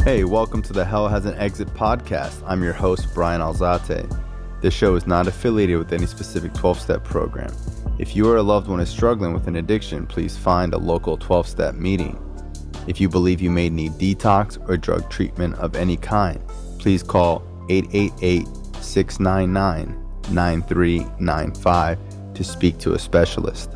Hey, welcome to the Hell Has an Exit podcast. I'm your host, Bryan Alzate. This show is not affiliated with any specific 12-step program. If you or a loved one is struggling with an addiction, please find a local 12-step meeting. If you believe you may need detox or drug treatment of any kind, please call 888-699-9395 to speak to a specialist.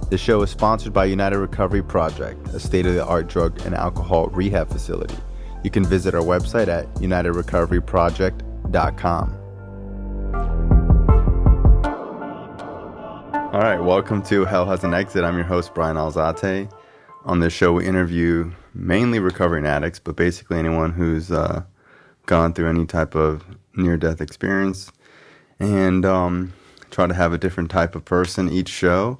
The show is sponsored by United Recovery Project, a state-of-the-art drug and alcohol rehab facility. You can visit our website at unitedrecoveryproject.com. All right, welcome to Hell Has an Exit. I'm your host, Bryan Alzate. On this show, we interview mainly recovering addicts, but basically anyone who's gone through any type of near-death experience, and try to have a different type of person each show.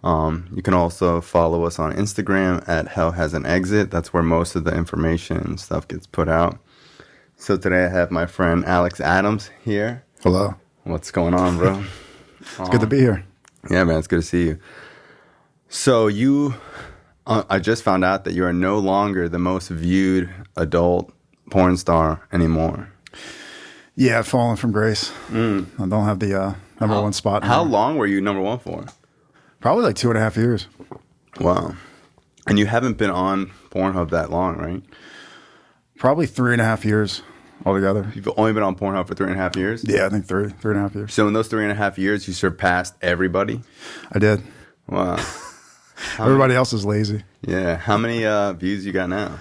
You can also follow us on Instagram at Hell Has an Exit. That's where most of the information and stuff gets put out. So today I have my friend Alex Adams here. Hello. What's going on, bro? It's good to be here. Yeah, man, it's good to see you. So I just found out that you are no longer the most viewed adult porn star anymore. Yeah, I've fallen from grace. I don't have the number one spot anymore. How long were you number one for? Probably like 2.5 years. Wow. And you haven't been on Pornhub that long, right? Probably 3.5 years altogether. You've only been on Pornhub for 3.5 years? Yeah, I think 3.5 years. So in those 3.5 years, you surpassed everybody? I did. Wow. Everybody else is lazy. Yeah. How many views you got now?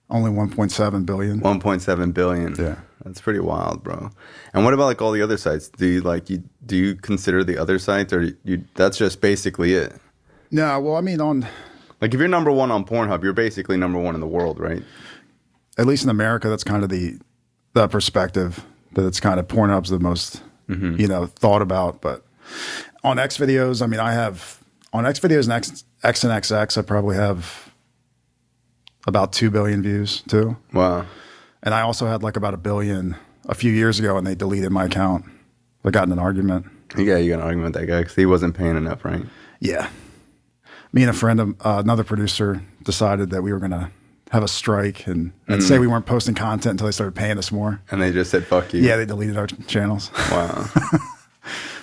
Only 1.7 billion. 1.7 billion. Yeah. That's pretty wild, bro. And what about like all the other sites? Do you consider the other sites, or that's just basically it? No, well, I mean, like if you're number one on Pornhub, you're basically number one in the world, right? At least in America, that's kind of the perspective that it's kind of Pornhub's the most thought about. But on X videos, I mean, I have on X videos and X and XX, I probably have about 2 billion views too. Wow. And I also had like about 1 billion a few years ago, and they deleted my account. I got in an argument. Yeah, you got an argument with that guy because he wasn't paying enough, right? Yeah. Me and a friend of another producer decided that we were going to have a strike and say we weren't posting content until they started paying us more. And they just said, fuck you. Yeah, they deleted our channels. Wow.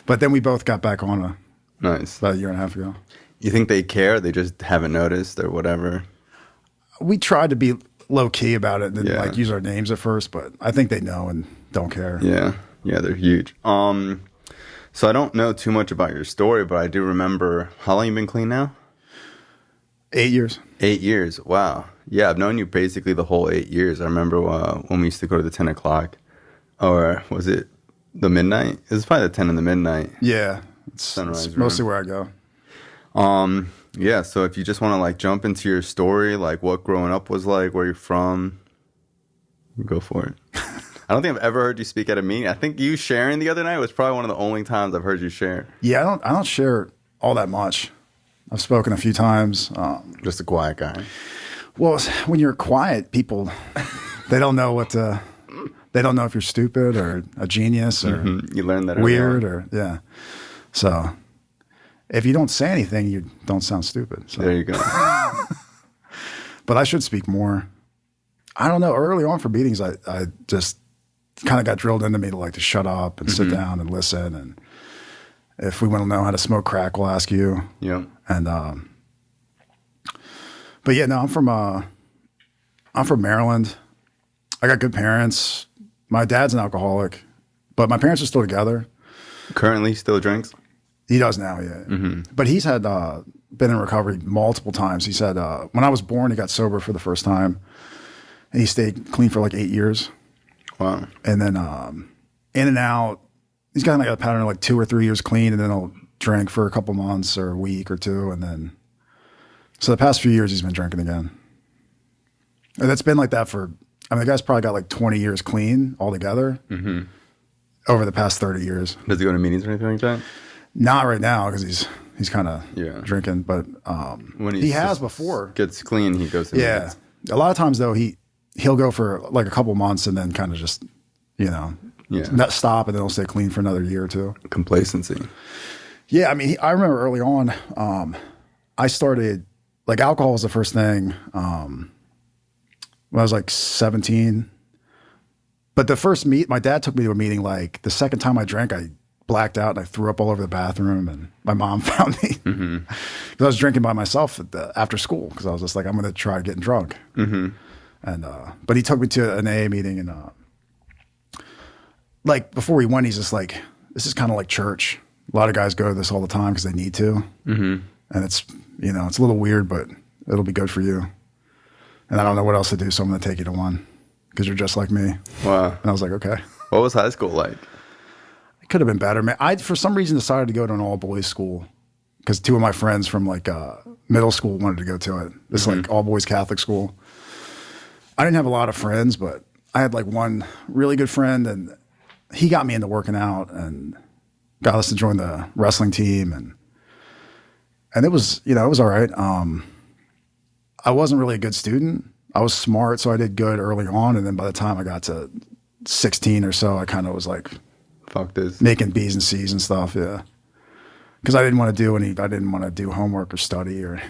But then we both got back on Nice. about 1.5 years ago. You think they care? They just haven't noticed or whatever? We tried to be low key about it and Yeah. use our names at first, but I think they know and don't care. Yeah. Yeah, they're huge. So I don't know too much about your story, but I do remember, how long you been clean now? 8 years. 8 years. Wow. Yeah, I've known you basically the whole 8 years. I remember when we used to go to the 10 o'clock, or was it the midnight? It was probably the 10 in the midnight. Yeah. It's Sunrise room. mostly where I go. Yeah, so if you just want to like jump into your story, like what growing up was like, where you're from, go for it. I don't think I've ever heard you speak at a meeting. I think you sharing the other night was probably one of the only times I've heard you share. Yeah, I don't share all that much. I've spoken a few times. Just a quiet guy. Well, when you're quiet, people, they don't know they don't know if you're stupid or a genius or You learned that weird early on. yeah. So if you don't say anything, you don't sound stupid. So. There you go. But I should speak more. I don't know. Early on for meetings, I just kind of got drilled into me to shut up and sit down and listen. And if we want to know how to smoke crack, we'll ask you. Yeah. And but yeah, no, I'm from Maryland. I got good parents. My dad's an alcoholic, but my parents are still together. Currently still drinks? He does now, yeah. But he's had been in recovery multiple times. He said when I was born, he got sober for the first time, and he stayed clean for like 8 years. Wow. And then in and out, he's got like a pattern of like 2 or 3 years clean, and then he'll drink for a couple months or a week or two, and then so the past few years he's been drinking again. And it's been like that for, I mean, the guy's probably got like 20 years clean altogether over the past 30 years. Does he go to meetings or anything like that? Not right now because he's kind of drinking, but when he has before. Gets clean, he goes to meetings. A lot of times though he'll go for like a couple months and then kind of just not stop, and then he'll stay clean for another year or two. Complacency. Yeah, I mean, I remember early on, I started, like alcohol was the first thing when I was like 17. But the first my dad took me to a meeting. Like the second time I drank, I blacked out and I threw up all over the bathroom, and my mom found me because I was drinking by myself after school because I was just like, I'm going to try getting drunk. And but he took me to an AA meeting, and like before we went, he's just like, this is kind of like church. A lot of guys go to this all the time because they need to, and it's it's a little weird, but it'll be good for you. And I don't know what else to do, so I'm going to take you to one because you're just like me. Wow. And I was like, okay. What was high school like? It could have been better, man. I, for some reason, decided to go to an all-boys school because two of my friends from like middle school wanted to go to it. This like all-boys Catholic school. I didn't have a lot of friends, but I had like one really good friend, and he got me into working out and got us to join the wrestling team, and it was it was all right. I wasn't really a good student. I was smart, so I did good early on. And then by the time I got to 16 or so, I kind of was like, fuck this. Making B's and C's and stuff, yeah. Because I didn't want to do homework or study or.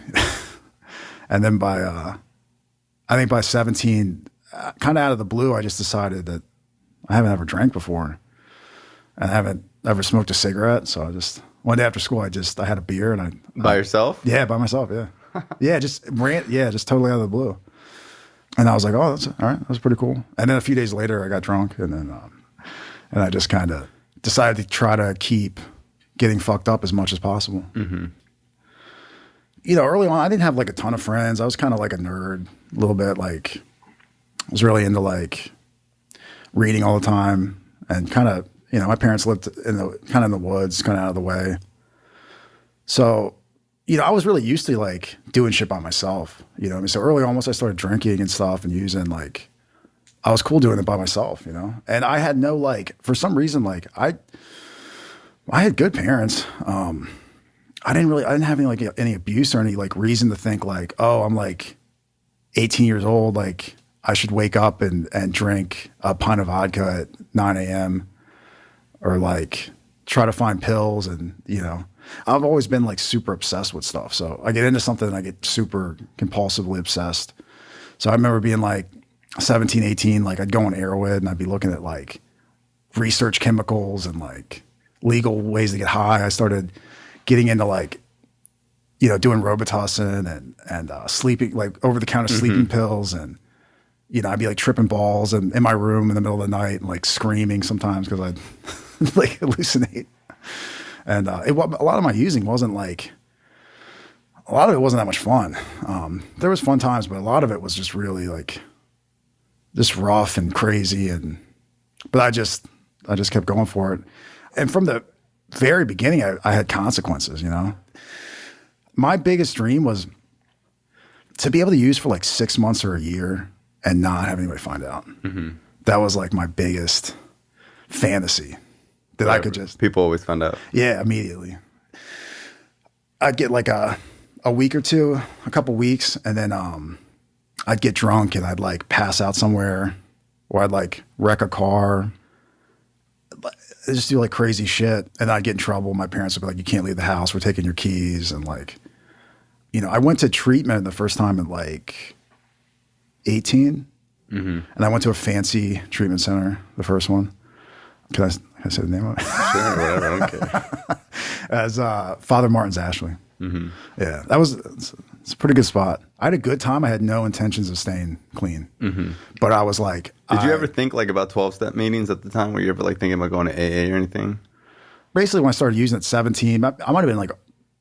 And then I think by 17, kind of out of the blue, I just decided that I haven't ever drank before. And I haven't ever smoked a cigarette. So one day after school, I had a beer and By yourself? Yeah, by myself, yeah. Just totally out of the blue. And I was like, oh, that's all right. That was pretty cool. And then a few days later, I got drunk, and then and I just kind of decided to try to keep getting fucked up as much as possible. Early on, I didn't have like a ton of friends. I was kind of like a nerd a little bit. Like, I was really into like reading all the time, and kind of my parents lived in the woods, kind of out of the way. So. I was really used to like doing shit by myself, So early on, once I started drinking and stuff and using, like, I was cool doing it by myself, And I had no, like, for some reason, like I had good parents. I didn't have any abuse or any like reason to think like, oh, I'm like 18 years old. Like I should wake up and drink a pint of vodka at 9 a.m. or like try to find pills. And, I've always been like super obsessed with stuff. So I get into something and I get super compulsively obsessed. So I remember being like 17, 18, like I'd go on Arrowhead and I'd be looking at like research chemicals and like legal ways to get high. I started getting into like, doing Robitussin and sleeping, like over the counter sleeping pills. And, I'd be like tripping balls and in my room in the middle of the night and like screaming sometimes because I'd like hallucinate. And a lot of my using wasn't like, a lot of it wasn't that much fun. There was fun times, but a lot of it was just really like, just rough and crazy. But I just kept going for it. And from the very beginning, I had consequences, My biggest dream was to be able to use for like 6 months or a year and not have anybody find out. That was like my biggest fantasy. That I could just... People always find out. Yeah, immediately. I'd get like a week or two, a couple weeks, and then I'd get drunk and I'd like pass out somewhere, or I'd like wreck a car. I'd just do like crazy shit, and I'd get in trouble. My parents would be like, you can't leave the house. We're taking your keys. And like, I went to treatment the first time at like 18. And I went to a fancy treatment center, the first one. Can I say the name of it? Sure, whatever. I don't care. As Father Martin's Ashley. Yeah, it's a pretty good spot. I had a good time. I had no intentions of staying clean. But I was like... Did you ever think like about 12-step meetings at the time? Were you ever like thinking about going to AA or anything? Basically, when I started using it at 17, I might have been like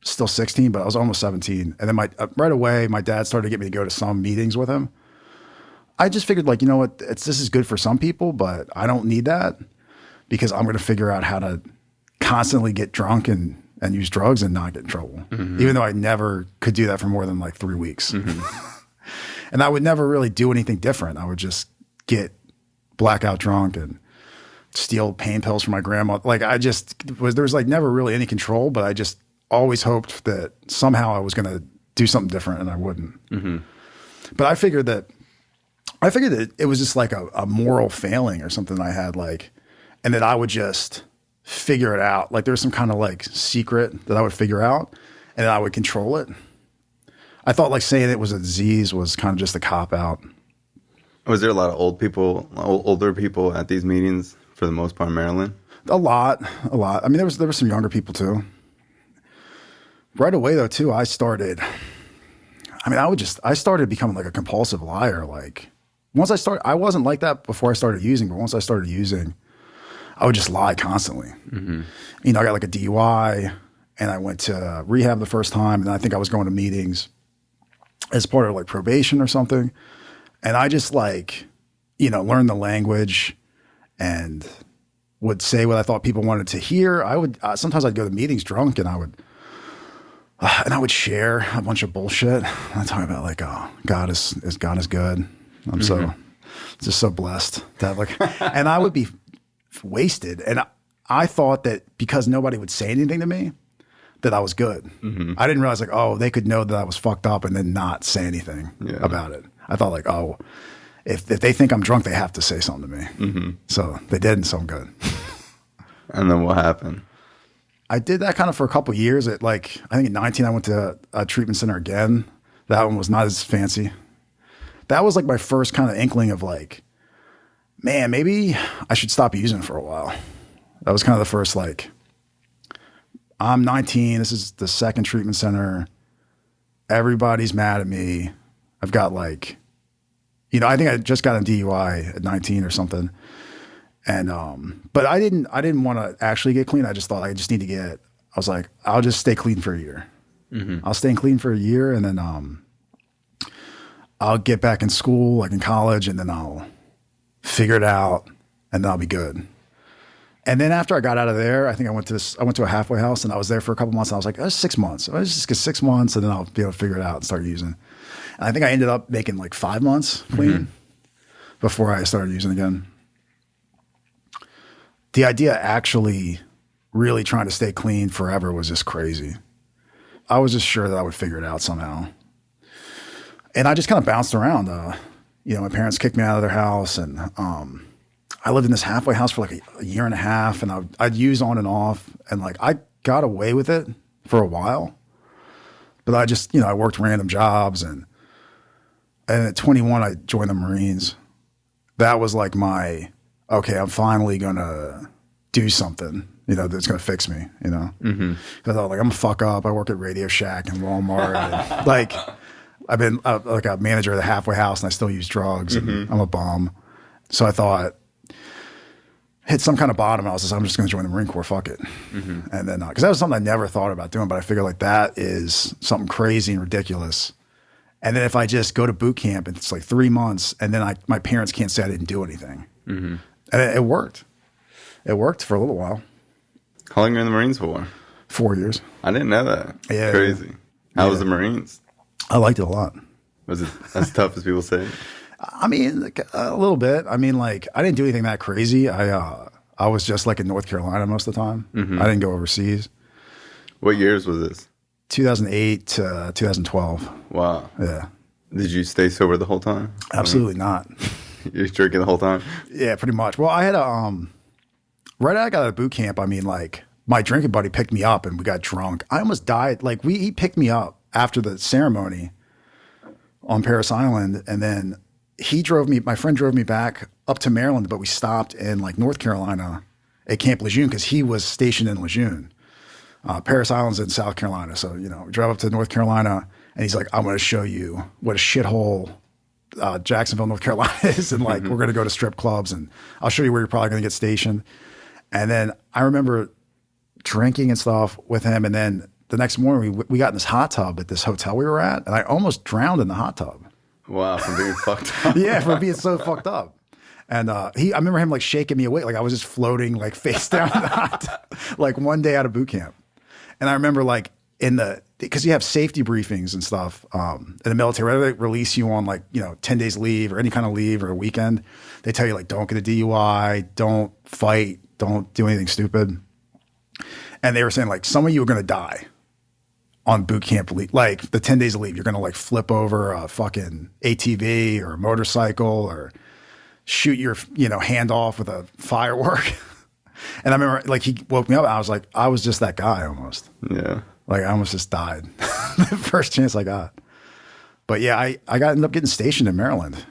still 16, but I was almost 17. And then right away, my dad started to get me to go to some meetings with him. I just figured like, you know what? This is good for some people, but I don't need that. Because I'm going to figure out how to constantly get drunk and use drugs and not get in trouble. Even though I never could do that for more than like 3 weeks. And I would never really do anything different. I would just get blackout drunk and steal pain pills from my grandma. Like there was like never really any control, but I just always hoped that somehow I was going to do something different, and I wouldn't. But I figured that it was just like a moral failing or something I had, like, and that I would just figure it out. Like there's some kind of like secret that I would figure out and I would control it. I thought like saying it was a disease was kind of just a cop out. Was there a lot of older people at these meetings for the most part in Maryland? A lot. I mean, there was some younger people too. Right away though, too, I started becoming like a compulsive liar. Like I wasn't like that before I started using, but once I started using, I would just lie constantly. Mm-hmm. You know, I got like a DUI and I went to rehab the first time. And I think I was going to meetings as part of like probation or something. And I just like, you know, learned the language and would say what I thought people wanted to hear. Sometimes I'd go to meetings drunk and I would share a bunch of bullshit. I talk about like, oh, God is good. I'm just so blessed to have like, and I would be wasted. And I thought that because nobody would say anything to me, that I was good. Mm-hmm. I didn't realize like, oh, they could know that I was fucked up and then not say anything about it. I thought like, oh, if they think I'm drunk, they have to say something to me. Mm-hmm. So they didn't, so I'm good. And then what happened? I did that kind of for a couple of years. I think at 19, I went to a treatment center again. That one was not as fancy. That was like my first kind of inkling of like, man, maybe I should stop using for a while. That was kind of the first like, I'm 19. This is the second treatment center. Everybody's mad at me. I've got like, you know, I think I just got a DUI at 19 or something. And, but I didn't want to actually get clean. I just thought I just need to I was like, I'll just stay clean for a year. Mm-hmm. I'll stay clean for a year and then, I'll get back in school, like in college, and then I'll figure it out and then I'll be good. And then after I got out of there, I think I went to a halfway house and I was there for a couple months. And I was like, 6 months. I was just get 6 months and then I'll be able to figure it out and start using. And I think I ended up making like 5 months clean before I started using again. The idea actually really trying to stay clean forever was just crazy. I was just sure that I would figure it out somehow. And I just kind of bounced around. You know, my parents kicked me out of their house and I lived in this halfway house for like a year and a half and I'd use on and off and like I got away with it for a while. But I just, you know, I worked random jobs and at 21 I joined the Marines. That was like okay, I'm finally going to do something, you know, that's going to fix me, you know? Mm-hmm. I thought like, I'm a fuck up. I work at Radio Shack and Walmart. And, like I've been like a manager of the halfway house and I still use drugs and I'm a bum. So I thought, hit some kind of bottom. I was just, I'm just going to join the Marine Corps. Fuck it. Mm-hmm. And then, cause that was something I never thought about doing, but I figured like that is something crazy and ridiculous. And then if I just go to boot camp and it's like 3 months and then my parents can't say I didn't do anything. Mm-hmm. And it worked. It worked for a little while. How long were you in the Marines for? 4 years. I didn't know that. Yeah. Crazy. How was the Marines? I liked it a lot. Was it as tough as people say? I mean, like, a little bit. I mean, like, I didn't do anything that crazy. I was just like in North Carolina most of the time. Mm-hmm. I didn't go overseas. What years was this? 2008 to 2012. Wow. Yeah. Did you stay sober the whole time? Absolutely not. You're drinking the whole time? Yeah, pretty much. Well, I had right after I got out of boot camp, I mean, like, my drinking buddy picked me up and we got drunk. I almost died. Like, he picked me up after the ceremony on Parris Island, and then my friend drove me back up to Maryland, but we stopped in like North Carolina at Camp Lejeune because he was stationed in Lejeune. Parris Island's in South Carolina. So, you know, we drove up to North Carolina and he's like, I'm going to show you what a shithole Jacksonville, North Carolina is. And like, we're going to go to strip clubs and I'll show you where you're probably going to get stationed. And then I remember drinking and stuff with him. And then the next morning we got in this hot tub at this hotel we were at and I almost drowned in the hot tub. Wow, from being fucked up. Yeah, from being so fucked up. And I remember him like shaking me awake. Like I was just floating like face down in the hot tub, like one day out of boot camp. And I remember like because you have safety briefings and stuff in the military, whether they release you on like, you know, 10 days leave or any kind of leave or a weekend, they tell you like, don't get a DUI, don't fight, don't do anything stupid. And they were saying like, some of you are going to die on boot camp leave, like the 10 days of leave, you're going to like flip over a fucking ATV or a motorcycle or shoot your, you know, hand off with a firework. And I remember like he woke me up and I was like, I was just that guy almost. Yeah. Like I almost just died the first chance I got. But yeah, I ended up getting stationed in Maryland.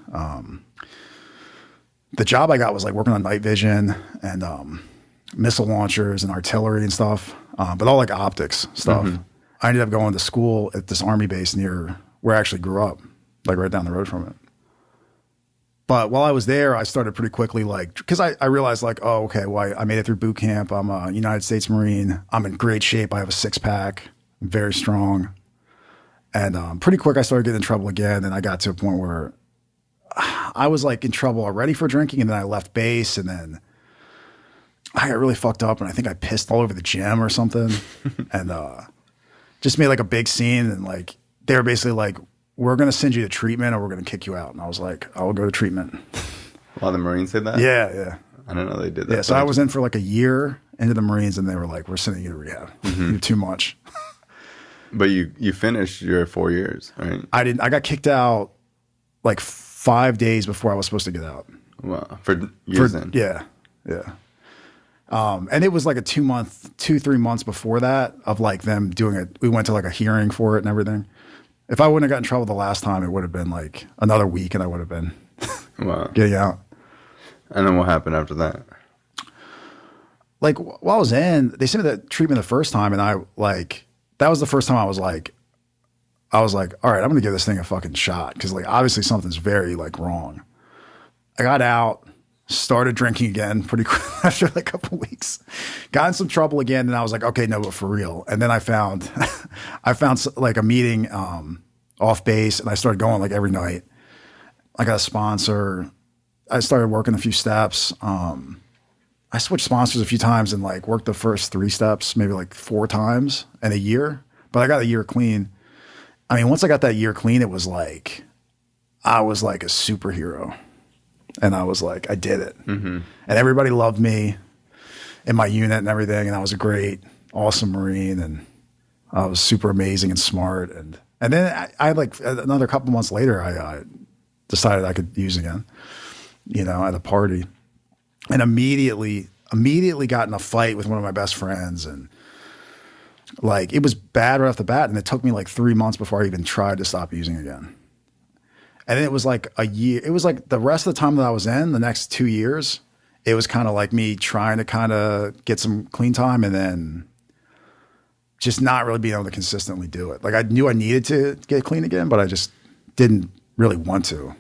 the job I got was like working on night vision and missile launchers and artillery and stuff, but all like optics stuff. I ended up going to school at this Army base near where I actually grew up, like right down the road from it. But while I was there, I started pretty quickly, like, because I realized, like, oh, okay, well, I made it through boot camp. I'm a United States Marine. I'm in great shape. I have a six-pack. I'm very strong. And pretty quick, I started getting in trouble again. And I got to a point where I was, like, in trouble already for drinking. And then I left base. And then I got really fucked up. And I think I pissed all over the gym or something. And just made, like, a big scene. And, like, they were basically like, we're going to send you to treatment or we're going to kick you out. And I was like, I'll go to treatment. While the Marines said that? Yeah. I didn't know they did that. Yeah, so I was in for like a year into the Marines and they were like, we're sending you to rehab. You're too much. But you finished your 4 years, right? I didn't. I got kicked out like 5 days before I was supposed to get out. Wow. For years then? Yeah. And it was like a 3 months before that of like them doing it. We went to like a hearing for it and everything. If I wouldn't have gotten in trouble the last time, it would have been like another week and I would have been getting out. And then what happened after that? Like while I was in, they sent me that treatment the first time and that was the first time I was like, all right, I'm going to give this thing a fucking shot. Cause like obviously something's very like wrong. I got out, started drinking again pretty quick after like a couple weeks, got in some trouble again. And I was like, okay, no, but for real. And then I found like a meeting off base and I started going like every night. I got a sponsor. I started working a few steps. I switched sponsors a few times and like worked the first 3 steps, maybe like 4 times in a year, but I got a year clean. I mean, once I got that year clean, it was like, I was like a superhero. And I was like, I did it. And everybody loved me in my unit and everything. And I was a great, awesome Marine. And I was super amazing and smart. And then I like another couple months later, I decided I could use again, at a party. And immediately got in a fight with one of my best friends. And like, it was bad right off the bat. And it took me like 3 months before I even tried to stop using again. And then it was like a year. It was like the rest of the time that I was in, the next 2 years, it was kind of like me trying to kind of get some clean time and then just not really being able to consistently do it. Like I knew I needed to get clean again, but I just didn't really want to.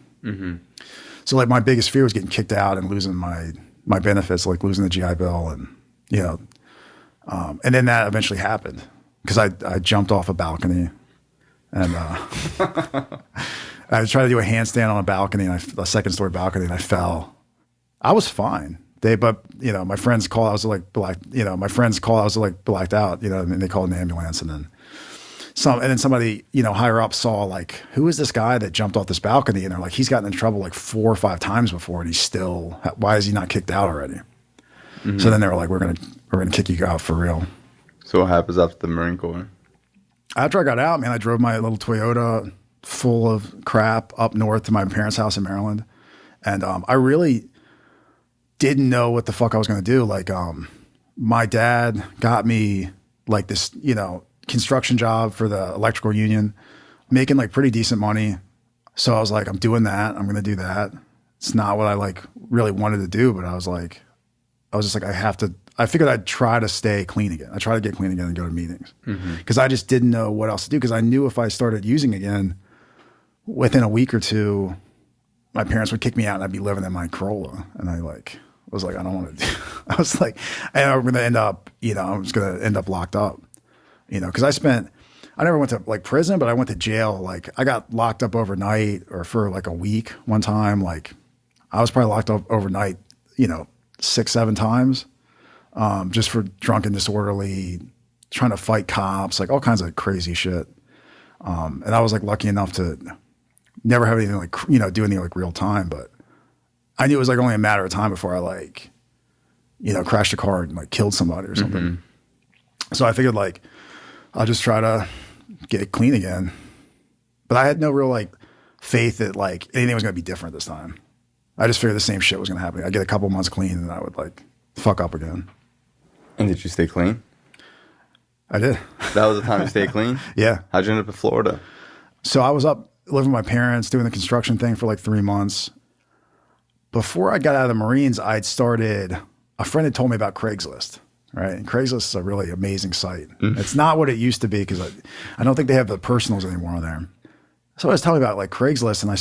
So like my biggest fear was getting kicked out and losing my benefits, like losing the GI Bill and, and then that eventually happened because I jumped off a balcony and I was trying to do a handstand on a balcony, a 2nd-story balcony, and I fell. I was fine. But my friends called. I was like blacked. My friends called. I was like blacked out. And they called an ambulance, and then somebody higher up saw like, who is this guy that jumped off this balcony? And they're like, he's gotten in trouble like 4 or 5 times before, and he's still. Why is he not kicked out already? So then they were like, we're gonna kick you out for real. So what happens after the Marine Corps? After I got out, man, I drove my little Toyota full of crap up north to my parents' house in Maryland. And I really didn't know what the fuck I was going to do. Like my dad got me like this, construction job for the electrical union, making like pretty decent money. So I was like, I'm doing that. I'm going to do that. It's not what I like really wanted to do, but I was just like, I figured I'd try to stay clean again. I try to get clean again and go to meetings because I just didn't know what else to do. Because I knew if I started using again, within a week or 2, my parents would kick me out and I'd be living in my Corolla. And I was like, I don't want to do, I was like, I'm going to end up, I'm just going to end up locked up, cause I never went to like prison, but I went to jail. Like I got locked up overnight or for like a week one time. Like I was probably locked up overnight, 6-7 times, just for drunken, disorderly, trying to fight cops, like all kinds of crazy shit. And I was like lucky enough to never have anything like, do anything like real time, but I knew it was like only a matter of time before I like, crashed a car and like killed somebody or something. So I figured like, I'll just try to get clean again. But I had no real like faith that like anything was going to be different this time. I just figured the same shit was going to happen. I'd get a couple months clean and I would like fuck up again. And did you stay clean? I did. That was the time you stayed clean? Yeah. How'd you end up in Florida? So I was up living with my parents, doing the construction thing for like 3 months. before I got out of the Marines, a friend had told me about Craigslist, right? And Craigslist is a really amazing site. It's not what it used to be because I don't think they have the personals anymore on there. So I was telling about like Craigslist, and I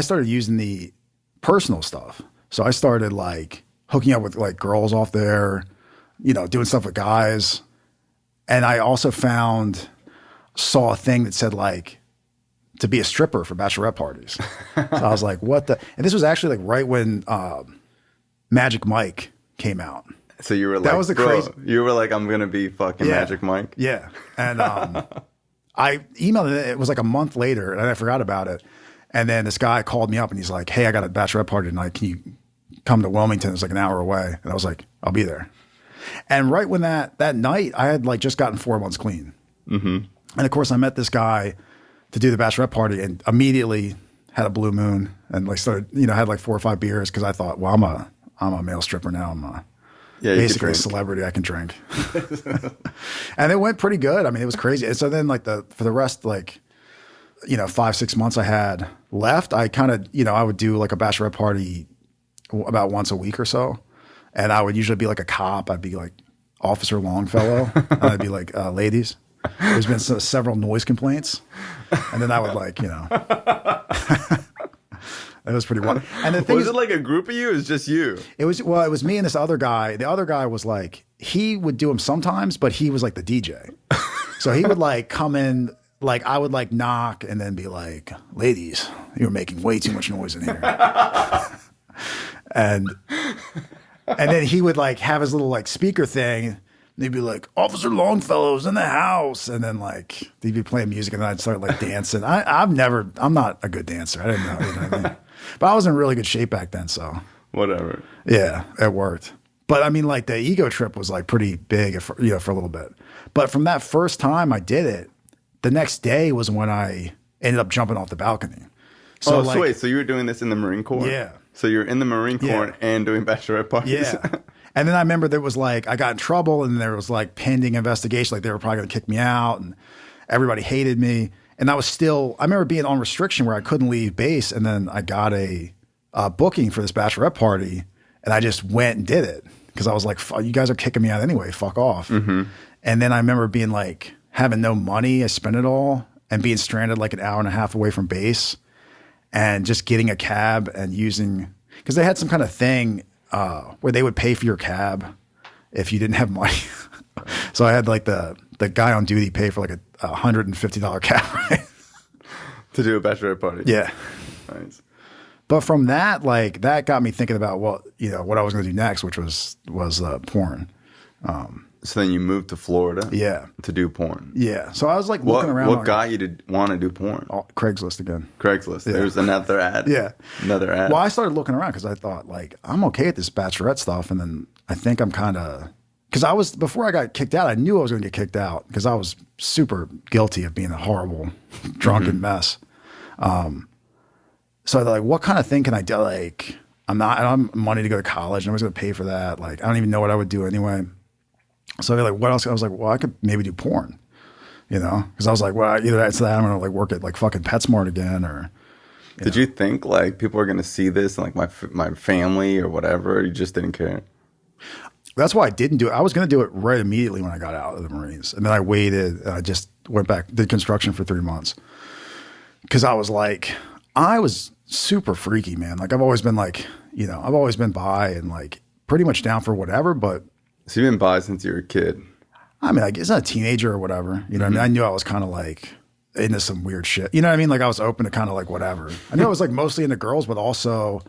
started using the personal stuff. So I started like hooking up with like girls off there, doing stuff with guys. And I also saw a thing that said like to be a stripper for bachelorette parties. So I was like, what the? And this was actually like right when Magic Mike came out. So you were like, that was the crazy. You were like, I'm going to be fucking Magic Mike. Yeah. And I emailed it. It was like a month later and I forgot about it. And then this guy called me up and he's like, hey, I got a bachelorette party tonight. Can you come to Wilmington? It's like an hour away. And I was like, I'll be there. And right when that night, I had like just gotten 4 months clean. Mm-hmm. And of course I met this guy to do the bachelorette party and immediately had a blue moon and like started, had like 4 or 5 beers because I thought, well, I'm a male stripper now. I'm basically a celebrity. I can drink. And it went pretty good. I mean, it was crazy. And so then like for the rest, like, 5-6 months I had left, I kind of, I would do like a bachelorette party about once a week or so. And I would usually be like a cop. I'd be like Officer Longfellow. And I'd be like, ladies, there's been several noise complaints. And then I would like, it was pretty wild. And the thing was it like a group of you? It was just you? It was me and this other guy. The other guy was like, he would do them sometimes, but he was like the DJ. So he would like come in, like I would like knock and then be like, ladies, you're making way too much noise in here. And then he would like have his little like speaker thing. And he'd be like, Officer Longfellow's in the house. And then like, he'd be playing music and then I'd start like dancing. I'm not a good dancer. I didn't know. What I mean? But I was in really good shape back then. So whatever. Yeah, it worked. But I mean, like the ego trip was like pretty big for a little bit. But from that first time I did it, the next day was when I ended up jumping off the balcony. So wait, so you were doing this in the Marine Corps? Yeah. So you're in the Marine Corps and doing bachelorette parties? Yeah. And then I remember there was like, I got in trouble and there was like pending investigation. Like they were probably going to kick me out and everybody hated me. And I remember being on restriction where I couldn't leave base. And then I got a booking for this bachelorette party and I just went and did it. Because I was like, you guys are kicking me out anyway. Fuck off. Mm-hmm. And then I remember being like, having no money. I spent it all and being stranded like an hour and a half away from base and just getting a cab and because they had some kind of thing where they would pay for your cab if you didn't have money. So I had like the guy on duty pay for like a $150 cab ride. To do a bachelorette party. Yeah. Nice. But from that, like that got me thinking about what I was going to do next, which was porn. So then you moved to Florida, to do porn. Yeah. So I was like looking around. What got you to want to do porn? Craigslist again. Craigslist. Yeah. There's another ad. Yeah. Another ad. Well, I started looking around because I thought like I'm okay at this bachelorette stuff, and then I think I'm kind of because before I got kicked out, I knew I was going to get kicked out because I was super guilty of being a horrible drunken mess. So I thought, like, what kind of thing can I do? Like, I don't have money to go to college. Nobody's going to pay for that. Like, I don't even know what I would do anyway. So I was like, what else? I was like, well, I could maybe do porn, because I was like, well, either that's that, I'm going to like work at like fucking PetSmart again, or. Did you think like people are going to see this and like my family or whatever? Or you just didn't care? That's why I didn't do it. I was going to do it right immediately when I got out of the Marines, and then I waited. And I just went back, did construction for 3 months, because I was like, I was super freaky, man. Like I've always been like, I've always been bi and like pretty much down for whatever, but. So you've been bi since you were a kid? I mean, like, it's not a teenager or whatever. You know what I mean? I knew I was kind of like into some weird shit. You know what I mean? Like I was open to kind of like whatever. I knew I was like mostly into girls, but also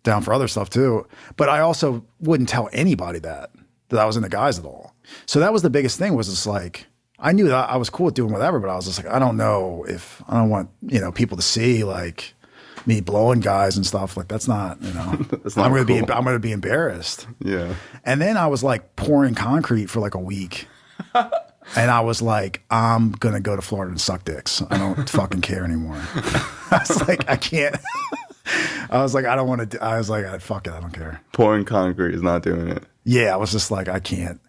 down for other stuff too. But I also wouldn't tell anybody that I was into guys at all. So that was the biggest thing, was just like, I knew that I was cool with doing whatever, but I was just like, I don't know if I don't want, people to see like me blowing guys and stuff. Like that's not, That's not I'm cool. going to be embarrassed. Yeah. And then I was like pouring concrete for like a week. And I was like, I'm going to go to Florida and suck dicks. I don't fucking care anymore. I was like, I can't. I was like, I don't want to. I was like, fuck it. I don't care. Pouring concrete is not doing it. Yeah. I was just like, I can't.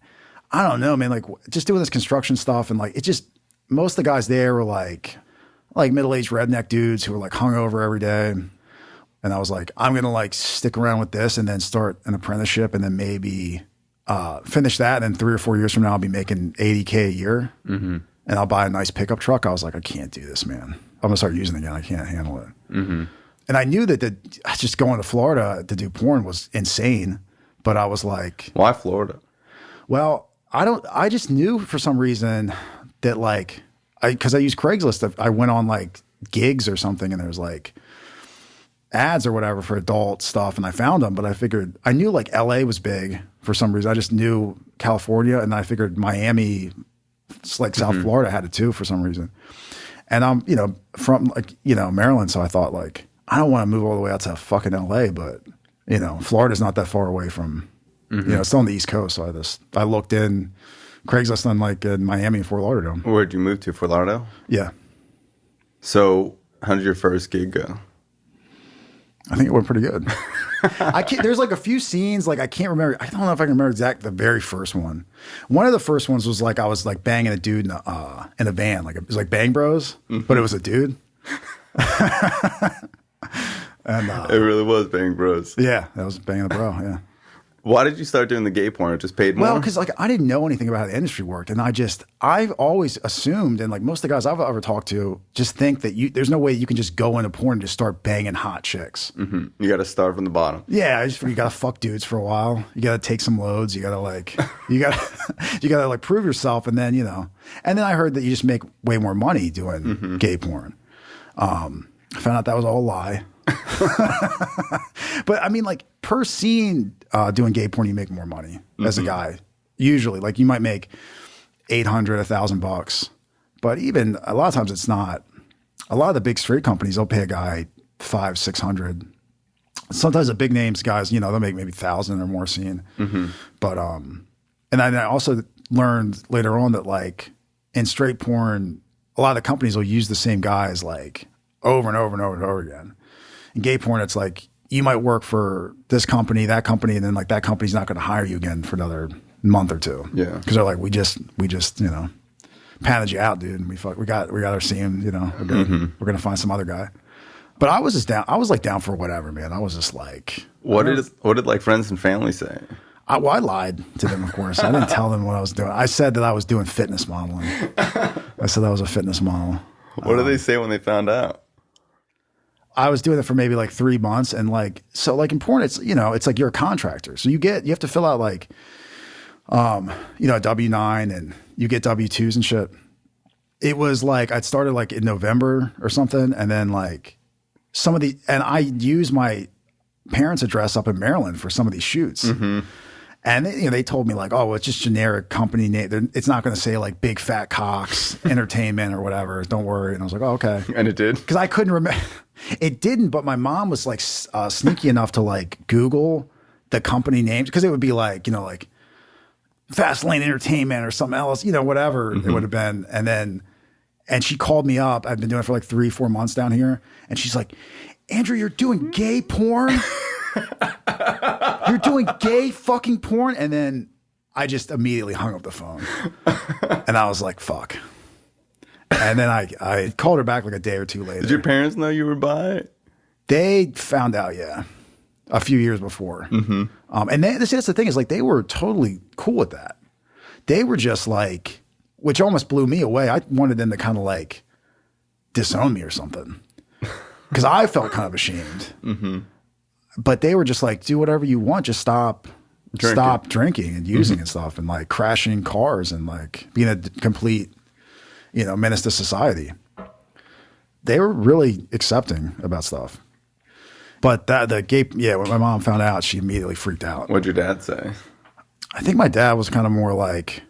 I don't know, man. Like just doing this construction stuff. And like, it just, most of the guys there were like middle-aged redneck dudes who were like hungover every day. And I was like, I'm going to like stick around with this and then start an apprenticeship and then maybe finish that. And then 3 or 4 years from now, I'll be making $80K a year and I'll buy a nice pickup truck. I was like, I can't do this, man. I'm going to start using it again. I can't handle it. And I knew that just going to Florida to do porn was insane. But I was like, why Florida? Well, I just knew for some reason that like, because I used Craigslist, I went on like gigs or something and there was like ads or whatever for adult stuff and I found them, but I figured, I knew like LA was big for some reason. I just knew California and I figured Miami, like South Florida had it too for some reason. And I'm, you know, from like, you know, Maryland. So I thought like, I don't want to move all the way out to fucking LA, but you know, Florida's not that far away from, you know, it's still on the East Coast. So I looked in Craigslist on like in Miami and Fort Lauderdale. Where'd you move to? Fort Lauderdale? Yeah. So how did your first gig go? I think it went pretty good. There's like a few scenes, like I can't remember. I don't know if I can remember the very first one. One of the first ones was like, I was like banging a dude in a van. Like it was like Bang Bros, but it was a dude. And it really was Bang Bros. Yeah, that was Banging a Bro, yeah. Why did you start doing the gay porn? It just paid more? Well, because like I didn't know anything about how the industry worked, and I've always assumed, and like most of the guys I've ever talked to, just think that there's no way you can just go into porn and just start banging hot chicks. You got to start from the bottom. Yeah, you got to fuck dudes for a while. You got to take some loads. You got to like, you got to like prove yourself, and then and then I heard that you just make way more money doing gay porn. I found out that was all a lie. But I mean, like per scene, doing gay porn, you make more money as a guy. Usually, like you might make $800, $1,000, but even a lot of times it's not. A lot of the big straight companies, they'll pay a guy $500, $600. Sometimes the big names guys, they'll make maybe 1,000 or more scene. But and I also learned later on that like in straight porn, a lot of the companies will use the same guys like over and over and over and over again. In gay porn, it's like you might work for this company, that company, and then like that company's not going to hire you again for another month or two. Yeah, because they're like, we just pounded you out, dude, and we got our scene. We're gonna find some other guy. But I was just down. I was like down for whatever, man. I was just like, what did like friends and family say? I lied to them, of course. I didn't tell them what I was doing. I said that I was doing fitness modeling. I said I was a fitness model. What did they say when they found out? I was doing it for maybe like 3 months, and like so, like in porn, it's it's like you're a contractor, so you have to fill out like, a W-9, and you get W-2s and shit. It was like I'd started like in November or something, and then like and I used my parents' address up in Maryland for some of these shoots. And they told me like, oh, well, it's just generic company name. It's not going to say like Big Fat Cocks Entertainment or whatever. Don't worry. And I was like, oh, okay. And it did? Because I couldn't remember. It didn't, but my mom was like sneaky enough to like Google the company names, because it would be like, like Fast Lane Entertainment or something else, whatever it would have been. And she called me up. I've been doing it for like 3-4 months down here. And she's like, Andrew, you're doing gay porn? You're doing gay fucking porn? And then I just immediately hung up the phone. And I was like, fuck. And then I called her back like a day or two later. Did your parents know you were bi? They found out, yeah, a few years before. And that's the thing, is like they were totally cool with that. They were just like, which almost blew me away. I wanted them to kind of like disown me or something, because I felt kind of ashamed. But they were just like, do whatever you want. Just stop drinking and using and stuff, and like crashing cars and like being a complete, menace to society. They were really accepting about stuff. But when my mom found out, she immediately freaked out. What'd your dad say? I think my dad was kind of more like,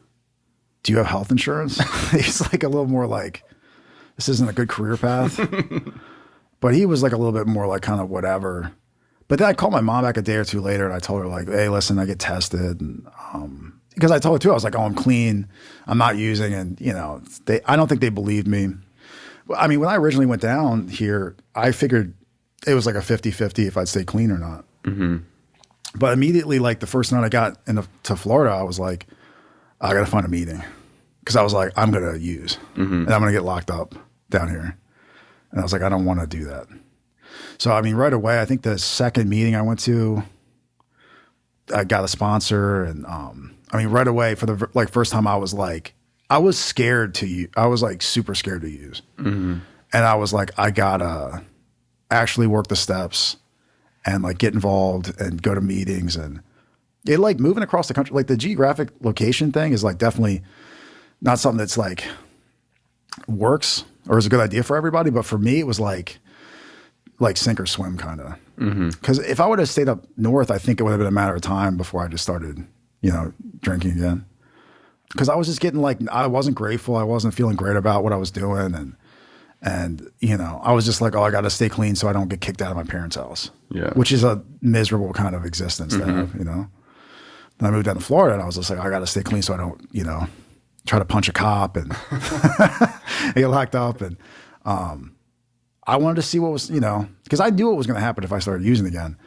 do you have health insurance? He's like a little more like, this isn't a good career path. But he was like a little bit more like kind of whatever. But then I called my mom back a day or two later, and I told her like, hey, listen, I get tested. And, because I told her too, I was like, oh, I'm clean. I'm not using. And, I don't think they believed me. I mean, when I originally went down here, I figured it was like a 50-50 if I'd stay clean or not. But immediately, like the first night I got to Florida, I was like, I got to find a meeting. Because I was like, I'm going to use. And I'm going to get locked up down here. And I was like, I don't want to do that. So, I mean, right away, I think the second meeting I went to, I got a sponsor. And, I mean, right away for the like first time I was scared to use. I was like super scared to use. And I was like, I gotta actually work the steps and like get involved and go to meetings. And it like moving across the country, like the geographic location thing is like definitely not something that's like works or is a good idea for everybody. But for me, it was like sink or swim kind of. Because if I would have stayed up north, I think it would have been a matter of time before I just started, drinking again. Because I was just getting like, I wasn't grateful. I wasn't feeling great about what I was doing. And I was just like, oh, I got to stay clean so I don't get kicked out of my parents' house. Yeah. Which is a miserable kind of existence to have, Then I moved down to Florida and I was just like, I got to stay clean so I don't, try to punch a cop and get locked up. And I wanted to see what was, because I knew what was going to happen if I started using again.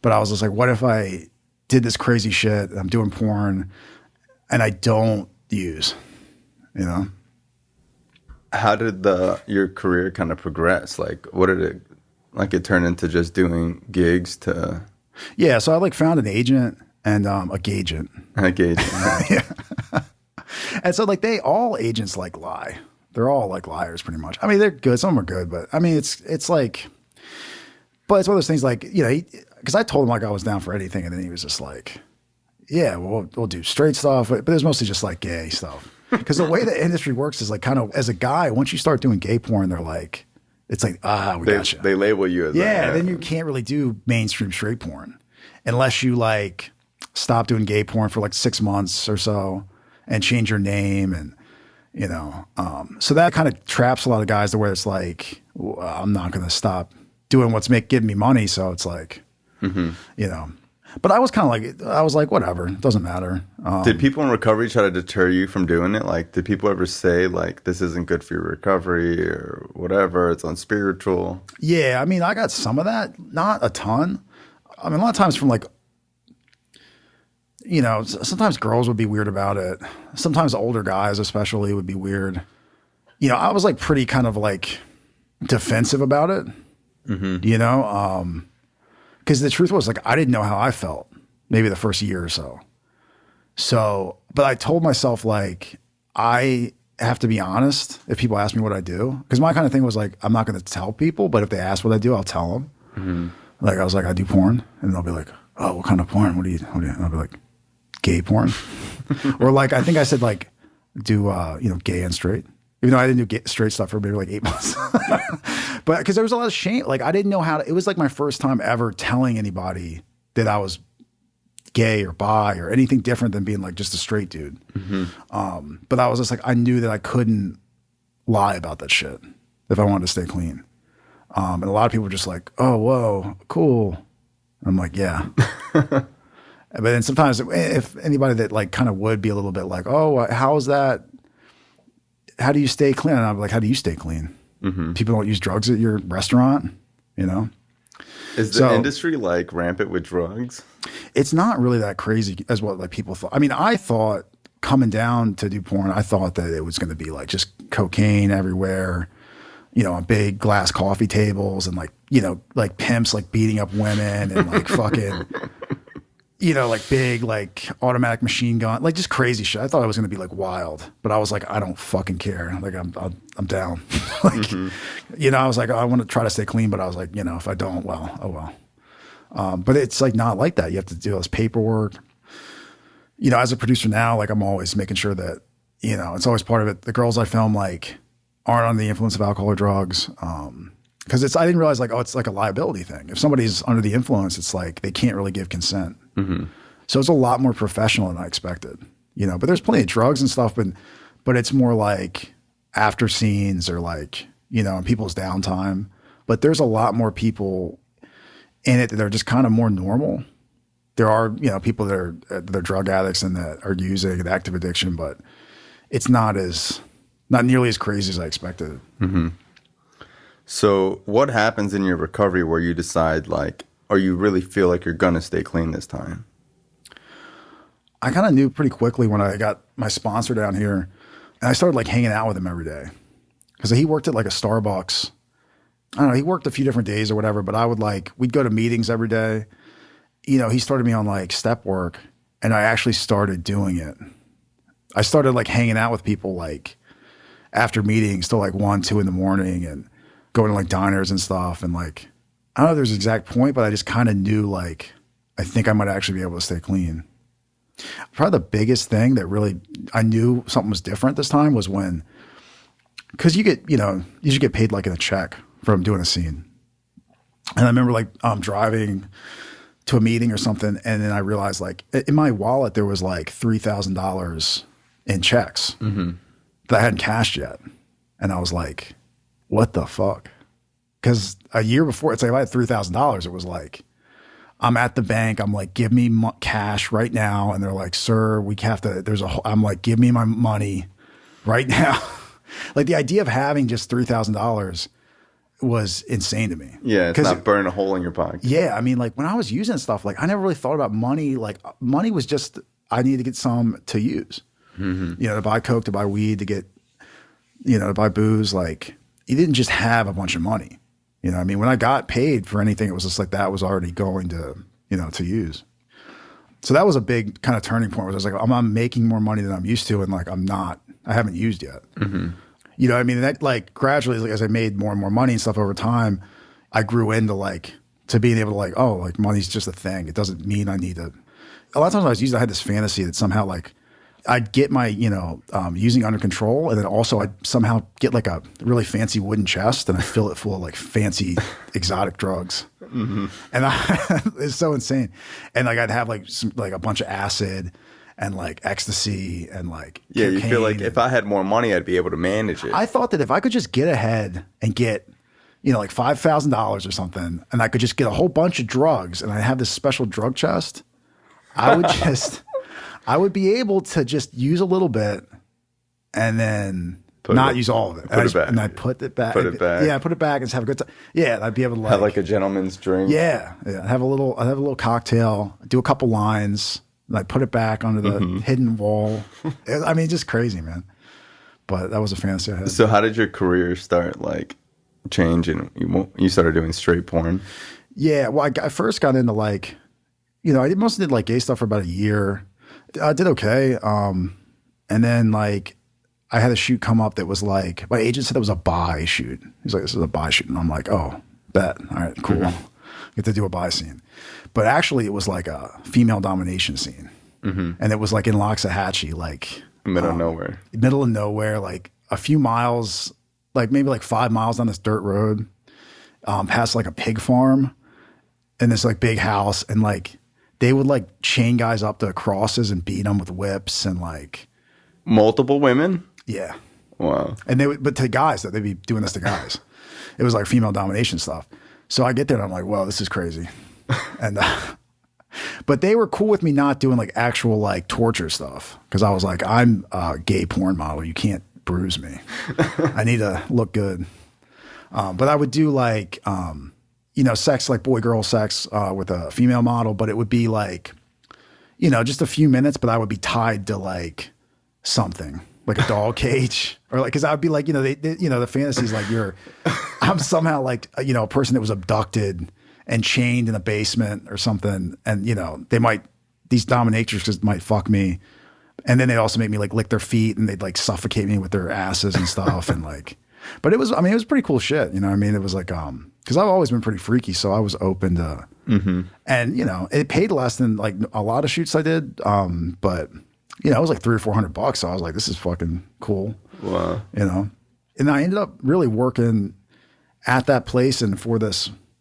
But I was just like, what if I did this crazy shit? I'm doing porn and I don't use, How did your career kind of progress? Like, what did it, like it turned into just doing gigs to? Yeah. So I like found an agent and a gagent. A gagent. Yeah. And so like all agents like lie. They're all like liars pretty much. I mean, they're good. Some are good, but I mean, it's like, but it's one of those things like, because I told him like I was down for anything. And then he was just like, yeah, we'll do straight stuff. But it was mostly just like gay stuff. Because the way the industry works is like kind of as a guy, once you start doing gay porn, they're like, it's like, we got you. They label you as that. Then you can't really do mainstream straight porn unless you like stop doing gay porn for like 6 months or so and change your name. And, so that kind of traps a lot of guys to where it's like, well, I'm not going to stop doing what's giving me money. So it's like, but I was kind of like, whatever, it doesn't matter. Did people in recovery try to deter you from doing it? Like, did people ever say like, this isn't good for your recovery or whatever, it's unspiritual? Yeah. I mean, I got some of that, not a ton. I mean, a lot of times from like, sometimes girls would be weird about it. Sometimes older guys especially would be weird. I was like pretty kind of like defensive about it, because the truth was like, I didn't know how I felt maybe the first year or so. So, but I told myself like, I have to be honest if people ask me what I do. Cause my kind of thing was like, I'm not going to tell people, but if they ask what I do, I'll tell them. Like, I was like, I do porn. And they'll be like, oh, what kind of porn? What do you, and I'll be like, gay porn. Or like, I think I said like, do, gay and straight. Even though I didn't do straight stuff for maybe like 8 months. But because there was a lot of shame. Like I didn't know how to, it was like my first time ever telling anybody that I was gay or bi or anything different than being like just a straight dude. But I was just like, I knew that I couldn't lie about that shit if I wanted to stay clean. And a lot of people were just like, oh, whoa, cool. I'm like, yeah. But then sometimes if anybody that like kind of would be a little bit like, oh, how is that? How do you stay clean? And I'm like, how do you stay clean? People don't use drugs at your restaurant, Is the industry like rampant with drugs? It's not really that crazy as what like people thought. I mean, I thought coming down to do porn, I thought that it was going to be like just cocaine everywhere, on big glass coffee tables and like, like pimps like beating up women and like fucking, like big, like automatic machine gun, like just crazy shit. I thought it was going to be like wild, but I was like, I don't fucking care. Like I'm down. Like, I was like, I want to try to stay clean, but I was like, if I don't, well, oh well. But it's like not like that. You have to do all this paperwork. As a producer now, like I'm always making sure that, it's always part of it. The girls I film like aren't under the influence of alcohol or drugs. Because I didn't realize like, oh, it's like a liability thing. If somebody's under the influence, it's like they can't really give consent. So it's a lot more professional than I expected, but there's plenty of drugs and stuff, but it's more like after scenes or like, in people's downtime, but there's a lot more people in it that are just kind of more normal. There are, people that are drug addicts and that are using an active addiction, but it's not nearly as crazy as I expected. So what happens in your recovery where you decide like, or you really feel like you're going to stay clean this time? I kind of knew pretty quickly when I got my sponsor down here and I started like hanging out with him every day because he worked at like a Starbucks I don't know, he worked a few different days or whatever, but we'd go to meetings every day. You know, he started me on like step work, and I actually started doing it. I started like hanging out with people like after meetings till like 1, 2 in the morning and going to like diners and stuff. And like, I don't know if there's an exact point, but I just kind of knew like, I think I might actually be able to stay clean. Probably the biggest thing that really, I knew something was different this time was when, cause you get, you know, you should get paid like in a check from doing a scene. And I remember like, driving to a meeting or something. And then I realized like in my wallet, there was like $3,000 in checks that I hadn't cashed yet. And I was like, what the fuck? Cause a year before, it's like if I had $3,000, it was like, I'm at the bank. I'm like, give me cash right now. And they're like, sir, we have to, I'm like, give me my money right now. Like the idea of having just $3,000 was insane to me. Yeah. It's not burning a hole in your pocket. Yeah. I mean, like when I was using stuff, like I never really thought about money. Like money was just, I needed to get some to use, you know, to buy Coke, to buy weed, to get, you know, to buy booze. Like you didn't just have a bunch of money. You know, I mean, when I got paid for anything, it was just like that was already going to, you know, to use. So that was a big kind of turning point where I was like, I'm making more money than I'm used to. And like, I haven't used yet. You know, I mean, that like gradually, like, as I made more and more money and stuff over time, I grew into like, to being able to like, oh, like money's just a thing. It doesn't mean I need to. A lot of times I was using, I had this fantasy that somehow like, I'd get my, you know, using under control. And then also I'd somehow get like a really fancy wooden chest and I fill it full of like fancy exotic drugs. And it's so insane. And like, I'd have like like a bunch of acid and like ecstasy and like, yeah, you feel like if I had more money, I'd be able to manage it. I thought that if I could just get ahead and get, you know, like $5,000 or something, and I could just get a whole bunch of drugs and I have this special drug chest, I would just, I would be able to just use a little bit and then not use all of it. Put it back. And I put it back. Put it back. Yeah, put it back and just have a good time. Yeah, I'd be able to like. Have like a gentleman's drink. Yeah. I'd have a little cocktail, do a couple lines, and I'd put it back under the hidden wall. I mean, just crazy, man. But that was a fantasy I had. So how did your career start like change and you started doing straight porn? Yeah, well, I first got into like, you know, I mostly did like gay stuff for about a year. I did okay. And then like I had a shoot come up that was like, my agent said it was a bi shoot. He's like, this is a bi shoot. And I'm like, oh, bet. All right, cool. Get to do a bi scene. But actually it was like a female domination scene. And it was like in Loxahatchee, like Middle of nowhere. Middle of nowhere, like a few miles, like maybe like 5 miles down this dirt road, past like a pig farm and this like big house. And like, they would like chain guys up to crosses and beat them with whips and like multiple women. Yeah. Wow. And they would, but to guys, that they'd be doing this to guys. It was like female domination stuff. So I get there and I'm like, well, this is crazy. And, but they were cool with me not doing like actual like torture stuff. Cause I was like, I'm a gay porn model. You can't bruise me. I need to look good. But I would do like, you know, sex, like boy, girl sex, with a female model, but it would be like, you know, just a few minutes, but I would be tied to like something like a dog cage or like, cause I would be like, you know, they you know, the fantasies like I'm somehow like, you know, a person that was abducted and chained in a basement or something. And, you know, these dominatrixes might fuck me. And then they also make me like lick their feet and they'd like suffocate me with their asses and stuff. And like, but it was, I mean, it was pretty cool shit. You know what I mean? It was like, cause I've always been pretty freaky. So I was open to, and you know, it paid less than like a lot of shoots I did. But you know, it was like $300 or $400. So I was like, this is fucking cool. Wow. You know? And I ended up really working at that place and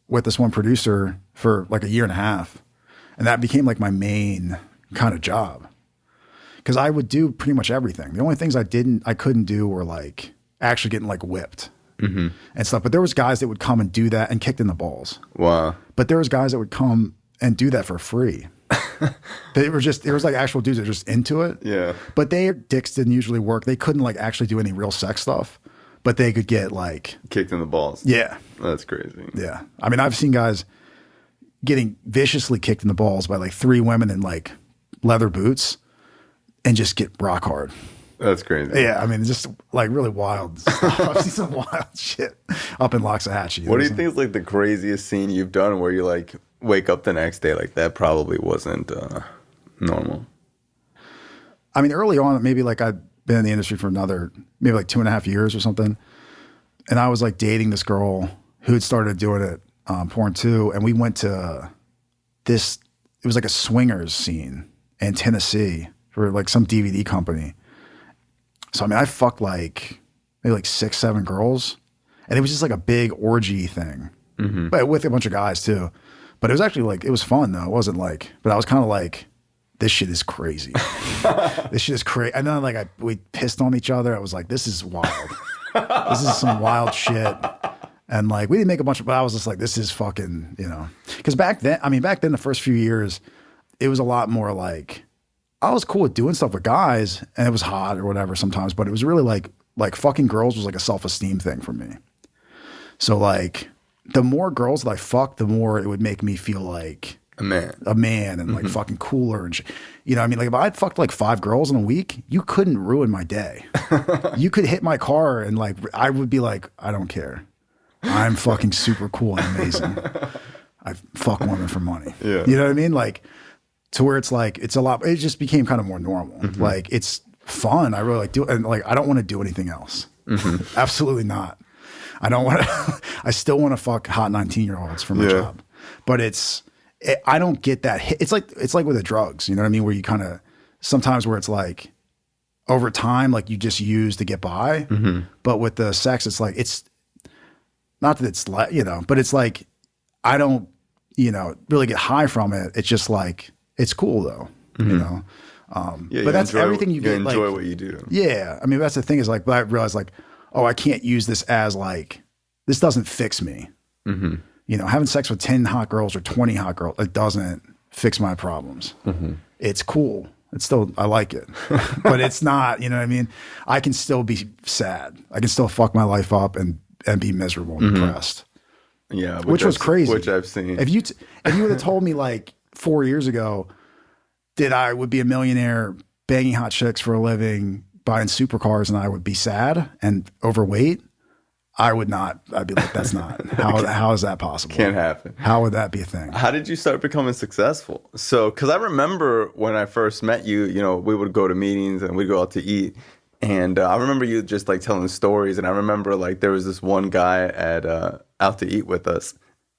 with this one producer for like a year and a half. And that became like my main kind of job. Cause I would do pretty much everything. The only things I couldn't do were like actually getting like whipped and stuff. But there was guys that would come and do that and kicked in the balls. Wow. But there was guys that would come and do that for free. There was like actual dudes that were just into it. Yeah. But their dicks didn't usually work. They couldn't like actually do any real sex stuff, but they could get like kicked in the balls. Yeah. That's crazy. Yeah. I mean, I've seen guys getting viciously kicked in the balls by like 3 women in like leather boots and just get rock hard. That's crazy. Yeah, I mean, just like really wild stuff. I've seen some wild shit up in Loxahatchee. What do you think is like the craziest scene you've done where you like wake up the next day like that probably wasn't normal? I mean, early on, maybe like I'd been in the industry for maybe like 2.5 years or something. And I was like dating this girl who had started doing it, porn too. And we went to it was like a swingers scene in Tennessee for like some DVD company. So, I mean, I fucked like maybe like 6, 7 girls. And it was just like a big orgy thing, but with a bunch of guys too. But it was actually like, it was fun though. It wasn't like, but I was kind of like, this shit is crazy. This shit is crazy. And then like we pissed on each other. I was like, this is wild. This is some wild shit. And like, we didn't make a bunch of, but I was just like, this is fucking, you know, because back then the first few years, it was a lot more like, I was cool with doing stuff with guys and it was hot or whatever sometimes, but it was really like fucking girls was like a self-esteem thing for me. So like the more girls that I fucked, the more it would make me feel like a man and like fucking cooler and shit. You know what I mean? Like if I'd fucked like 5 girls in a week, you couldn't ruin my day. You could hit my car and like, I would be like, I don't care. I'm fucking super cool and amazing. I fuck women for money. Yeah. You know what I mean? Like to where it's like, it's a lot, it just became kind of more normal. Like it's fun. I really like do it. And like, I don't want to do anything else. Absolutely not. I don't want to, I still want to fuck hot 19-year-olds for my job, but I don't get that hit. It's like with the drugs, you know what I mean? Where you kind of, sometimes where it's like over time, like you just use to get by, but with the sex, it's like, it's not that it's like, you know, but it's like, I don't, you know, really get high from it. It's just like, it's cool though, you know? But that's everything you get. Enjoy like, what you do. Yeah. I mean, that's the thing is like, but I realized like, oh, I can't use this as like, this doesn't fix me. You know, having sex with 10 hot girls or 20 hot girls, it doesn't fix my problems. It's cool. It's still, I like it, but it's not, you know what I mean? I can still be sad. I can still fuck my life up and be miserable and depressed. Yeah. Which was crazy. Which I've seen. If you would have told me like 4 years ago that I would be a millionaire banging hot chicks for a living, buying supercars, and I would be sad and overweight, I would not. I'd be like, that's not. How is that possible? Can't happen. How would that be a thing? How did you start becoming successful? So, because I remember when I first met you, you know, we would go to meetings and we'd go out to eat. And I remember you just like telling stories. And I remember like there was this one guy at out to eat with us.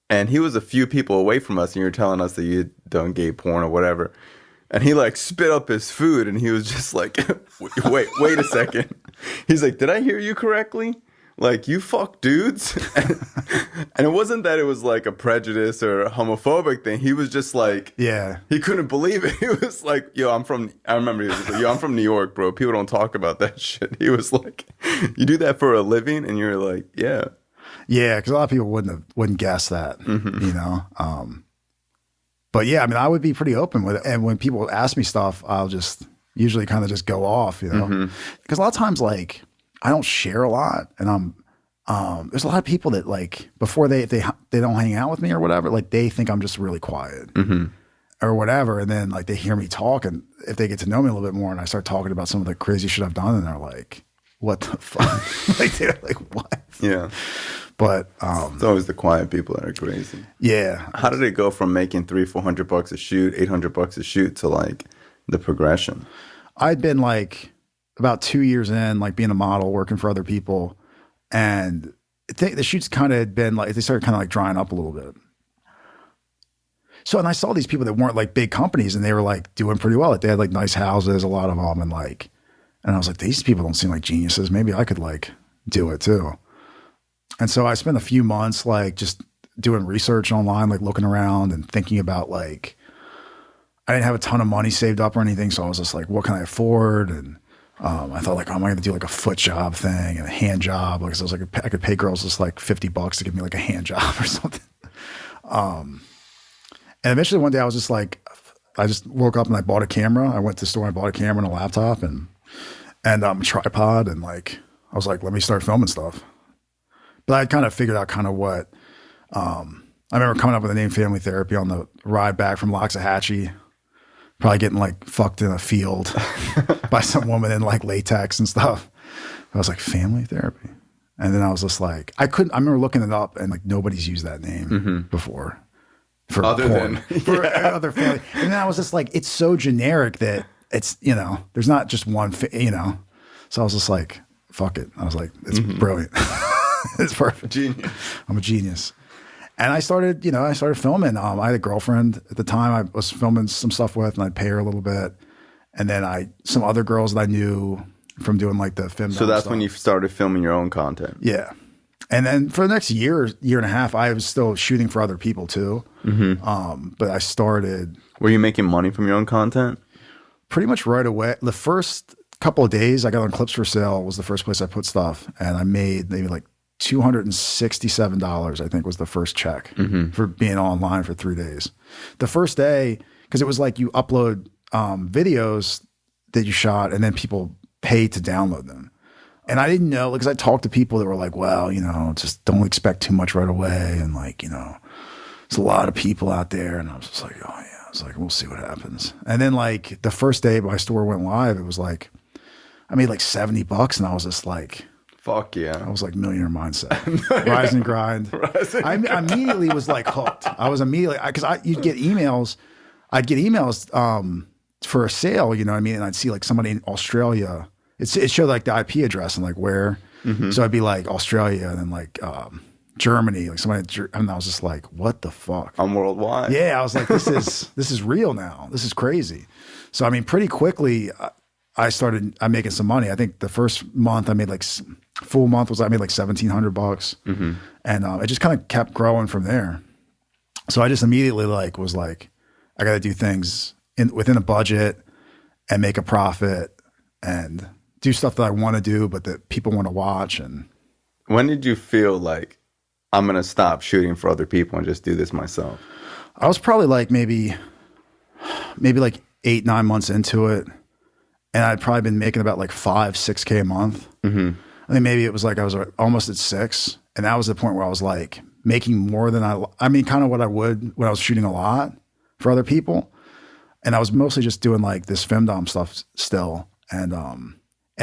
And he was a few people away from us. And you were telling us that you'd done gay porn or whatever. And he like spit up his food. And he was just like, wait a second. He's like, did I hear you correctly? Like, you fuck dudes? And it wasn't that it was like a prejudice or a homophobic thing. He was just like, yeah, he couldn't believe it. He was like, I remember he was like, I'm from New York, bro. People don't talk about that shit. He was like, you do that for a living? And you're like, yeah. Yeah, because a lot of people wouldn't guess that, you know? But yeah, I mean, I would be pretty open with it. And when people ask me stuff, I'll just usually kind of just go off, you know? Because a lot of times, like, I don't share a lot, and there's a lot of people that like before they don't hang out with me or whatever, like they think I'm just really quiet or whatever, and then like they hear me talk, and if they get to know me a little bit more, and I start talking about some of the crazy shit I've done, and they're like, "What the fuck?" Like they're like, "What?" Yeah, but it's always the quiet people that are crazy. Yeah. How did it go from making $300-400 a shoot, $800 a shoot to like the progression? I'd been like about 2 years in, like being a model, working for other people. And the shoots kind of had been like, they started kind of like drying up a little bit. So, and I saw these people that weren't like big companies and they were like doing pretty well. Like they had like nice houses, a lot of them. And like, and I was like, these people don't seem like geniuses. Maybe I could like do it too. And so I spent a few months like just doing research online, like looking around and thinking about like, I didn't have a ton of money saved up or anything. So I was just like, what can I afford? And I thought like, oh, am I going to do like a foot job thing and a hand job? Like, so I was like, I could pay girls just like $50 to give me like a hand job or something. And eventually one day I was just like, I just woke up and I bought a camera. I went to the store and I bought a camera and a laptop and a tripod. And like, I was like, let me start filming stuff. But I kind of figured out kind of what, I remember coming up with the name Family Therapy on the ride back from Loxahatchee probably getting like fucked in a field by some woman in like latex and stuff. I was like, family therapy. And then I was just like, I remember looking it up and like nobody's used that name before. For other porn, than for other family. And then I was just like, it's so generic that it's, there's not just one, So I was just like, fuck it. I was like, it's brilliant. It's perfect. Genius. I'm a genius. And I started filming. I had a girlfriend at the time I was filming some stuff with, and I'd pay her a little bit. And then some other girls that I knew from doing like the film. So that's stuff. when you started filming your own content. Yeah. And then for the next year and a half, I was still shooting for other people too. But I started. Were you making money from your own content? Pretty much right away. The first couple of days I got on Clips for Sale was the first place I put stuff. And I made maybe like $267, I think was the first check for being online for 3 days. The first day, because it was like you upload videos that you shot and then people pay to download them. And I didn't know, because I talked to people that were like, well, just don't expect too much right away. And like, there's a lot of people out there. And I was just like, oh yeah. I was like, we'll see what happens. And then like the first day my store went live, it was like, I made like $70 and I was just like, fuck yeah. I was like millionaire mindset, rise and grind. I immediately was like hooked. I was immediately, because you'd get emails. I'd get emails for a sale, you know what I mean? And I'd see like somebody in Australia. It showed like the IP address and like where. So I'd be like Australia and then like Germany, like somebody, and I was just like, what the fuck? I'm worldwide. Yeah, I was like, this is real now. This is crazy. So I mean, pretty quickly, I'm making some money. I think the first month I made like full month I made like $1,700, and it just kind of kept growing from there. So I just immediately was like, I got to do things within a budget and make a profit and do stuff that I want to do, but that people want to watch. And when did you feel like I'm going to stop shooting for other people and just do this myself? I was probably like maybe like 8-9 months into it. And I'd probably been making about like $5-6K a month. I think maybe it was like I was almost at 6. And that was the point where I was like making more than kind of what I would when I was shooting a lot for other people. And I was mostly just doing like this femdom stuff still. And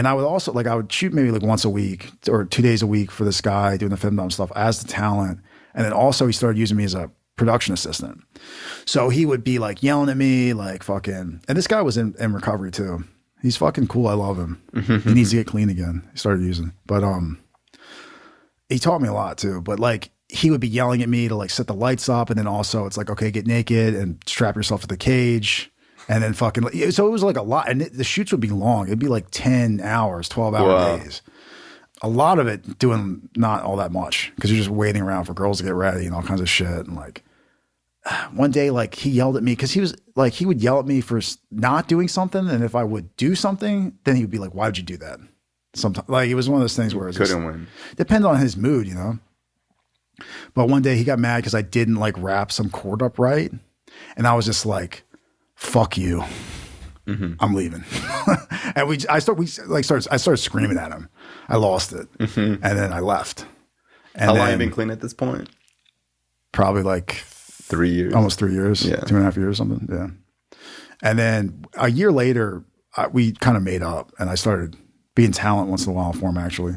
I would also I would shoot maybe like once a week or 2 days a week for this guy doing the femdom stuff as the talent. And then also he started using me as a production assistant. So he would be like yelling at me, like fucking, and this guy was in recovery too. He's fucking cool. I love him. He needs to get clean again. He started using, but he taught me a lot too. But like he would be yelling at me to like set the lights up, and then also it's like, okay, get naked and strap yourself to the cage, and then fucking. So it was like a lot, and the shoots would be long. It'd be like 10 hours, 12-hour days. A lot of it doing not all that much because you're just waiting around for girls to get ready and all kinds of shit. And like one day, like he yelled at me because he was like, he would yell at me for not doing something. And if I would do something, then he would be like, why would you do that? Sometimes like it was one of those things where it was couldn't win. Depends on his mood, you know? But one day he got mad because I didn't like wrap some cord up right. And I was just like, fuck you. I'm leaving. And I started screaming at him. I lost it. And then I left. And how long have you been clean at this point? Probably like 3 years. Almost 3 years. Yeah. 2.5 years or something. Yeah. And then a year later, we kind of made up and I started being talent once in a while for him actually.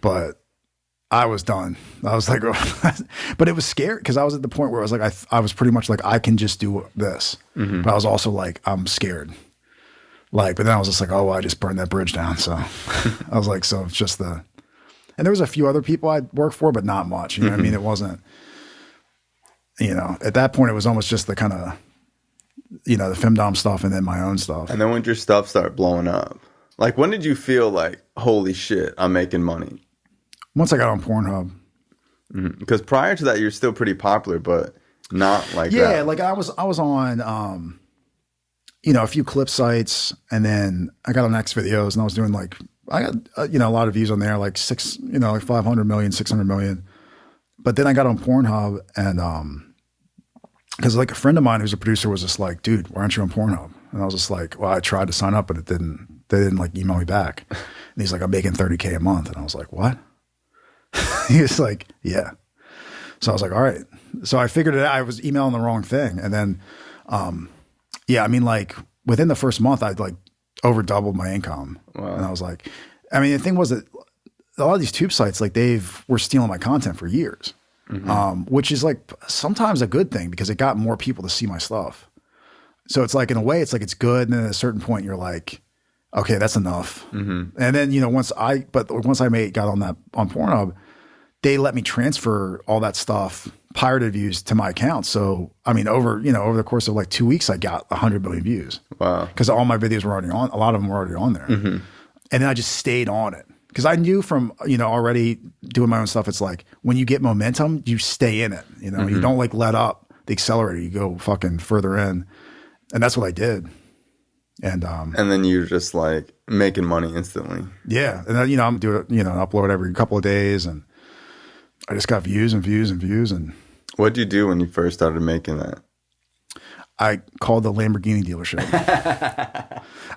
But I was done. I was like, but it was scary because I was at the point where I was like, I was pretty much like, I can just do this. But I was also like, I'm scared. Like, but then I was just like, oh, well, I just burned that bridge down. So I was like, so it's just and there was a few other people I'd worked for, but not much. You know what I mean? It wasn't, you know, at that point, it was almost just the kind of, you know, the femdom stuff and then my own stuff. And then when did your stuff start blowing up? Like, when did you feel like, holy shit, I'm making money? Once I got on Pornhub. Because prior to that, you're still pretty popular, but not like that. Yeah, like I was on, you know, a few clip sites, and then I got on X videos, and I was doing like, I got, you know, a lot of views on there, like 500 million, 600 million. But then I got on Pornhub, and because like a friend of mine who's a producer was just like, dude, why aren't you on Pornhub? And I was just like, well, I tried to sign up, but they didn't like email me back. And he's like, I'm making $30K a month. And I was like, what? He was like, yeah. So I was like, all right. So I figured it out. I was emailing the wrong thing. And then, yeah, I mean, like within the first month, I'd like over doubled my income. Wow. And I was like, I mean, the thing was that a lot of these tube sites, like were stealing my content for years, which is like sometimes a good thing because it got more people to see my stuff. So it's like, in a way, it's like, it's good. And then at a certain point you're like, okay, that's enough. And then, you know, once I got on Pornhub, they let me transfer all that stuff, pirated views, to my account. So, I mean, over the course of like 2 weeks, I got 100 million views. Wow. Because all my videos were already on, a lot of them were already on there. And then I just stayed on it. Because I knew from, you know, already doing my own stuff, it's like when you get momentum, you stay in it. You know, you don't like let up the accelerator. You go fucking further in. And that's what I did. And then you're just like making money instantly. Yeah. And then, you know, I'm doing, you know, upload every couple of days. And I just got views and views and views. And what'd you do when you first started making that? I called the Lamborghini dealership.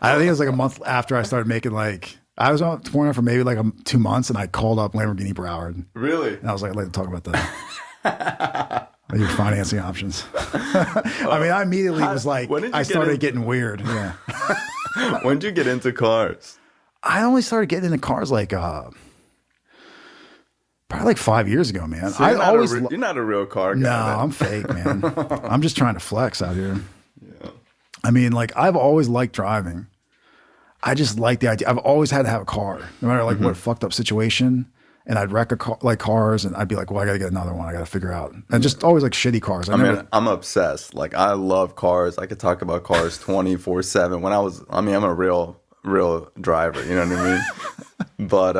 I think it was like a month after I started making like, I was on Pornhub for maybe like 2 months, and I called up Lamborghini Broward. Really? And I was like, I'd like to talk about your financing options. I mean, I immediately was like, I started getting weird. Yeah. When did you get into cars? I only started getting into cars like probably like 5 years ago, man. So you're not a real car guy. No, I'm fake, man. I'm just trying to flex out here. Yeah. I mean, like, I've always liked driving. I just like the idea. I've always had to have a car, no matter like what fucked up situation. And I'd wreck cars, and I'd be like, well, I got to get another one. I got to figure out. And just always like shitty cars. I mean, I'm obsessed. Like, I love cars. I could talk about cars 24/7. I'm a real driver. You know what I mean? But,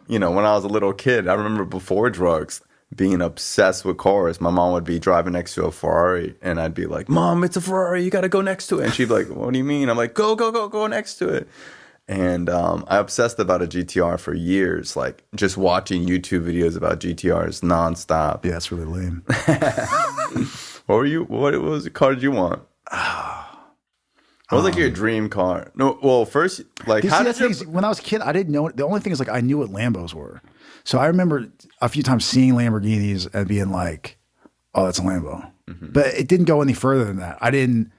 you know, when I was a little kid, I remember before drugs, being obsessed with cars. My mom would be driving next to a Ferrari, and I'd be like, Mom, it's a Ferrari. You got to go next to it. And she'd be like, what do you mean? I'm like, go next to it. And I obsessed about a GTR for years, like just watching YouTube videos about GTRs nonstop. Yeah, that's really lame. What was the car did you want? What was like your dream car? No, well, first, like, when I was a kid, I didn't know. The only thing is, like, I knew what Lambos were. So I remember a few times seeing Lamborghinis and being like, oh, that's a Lambo. But it didn't go any further than that. I didn't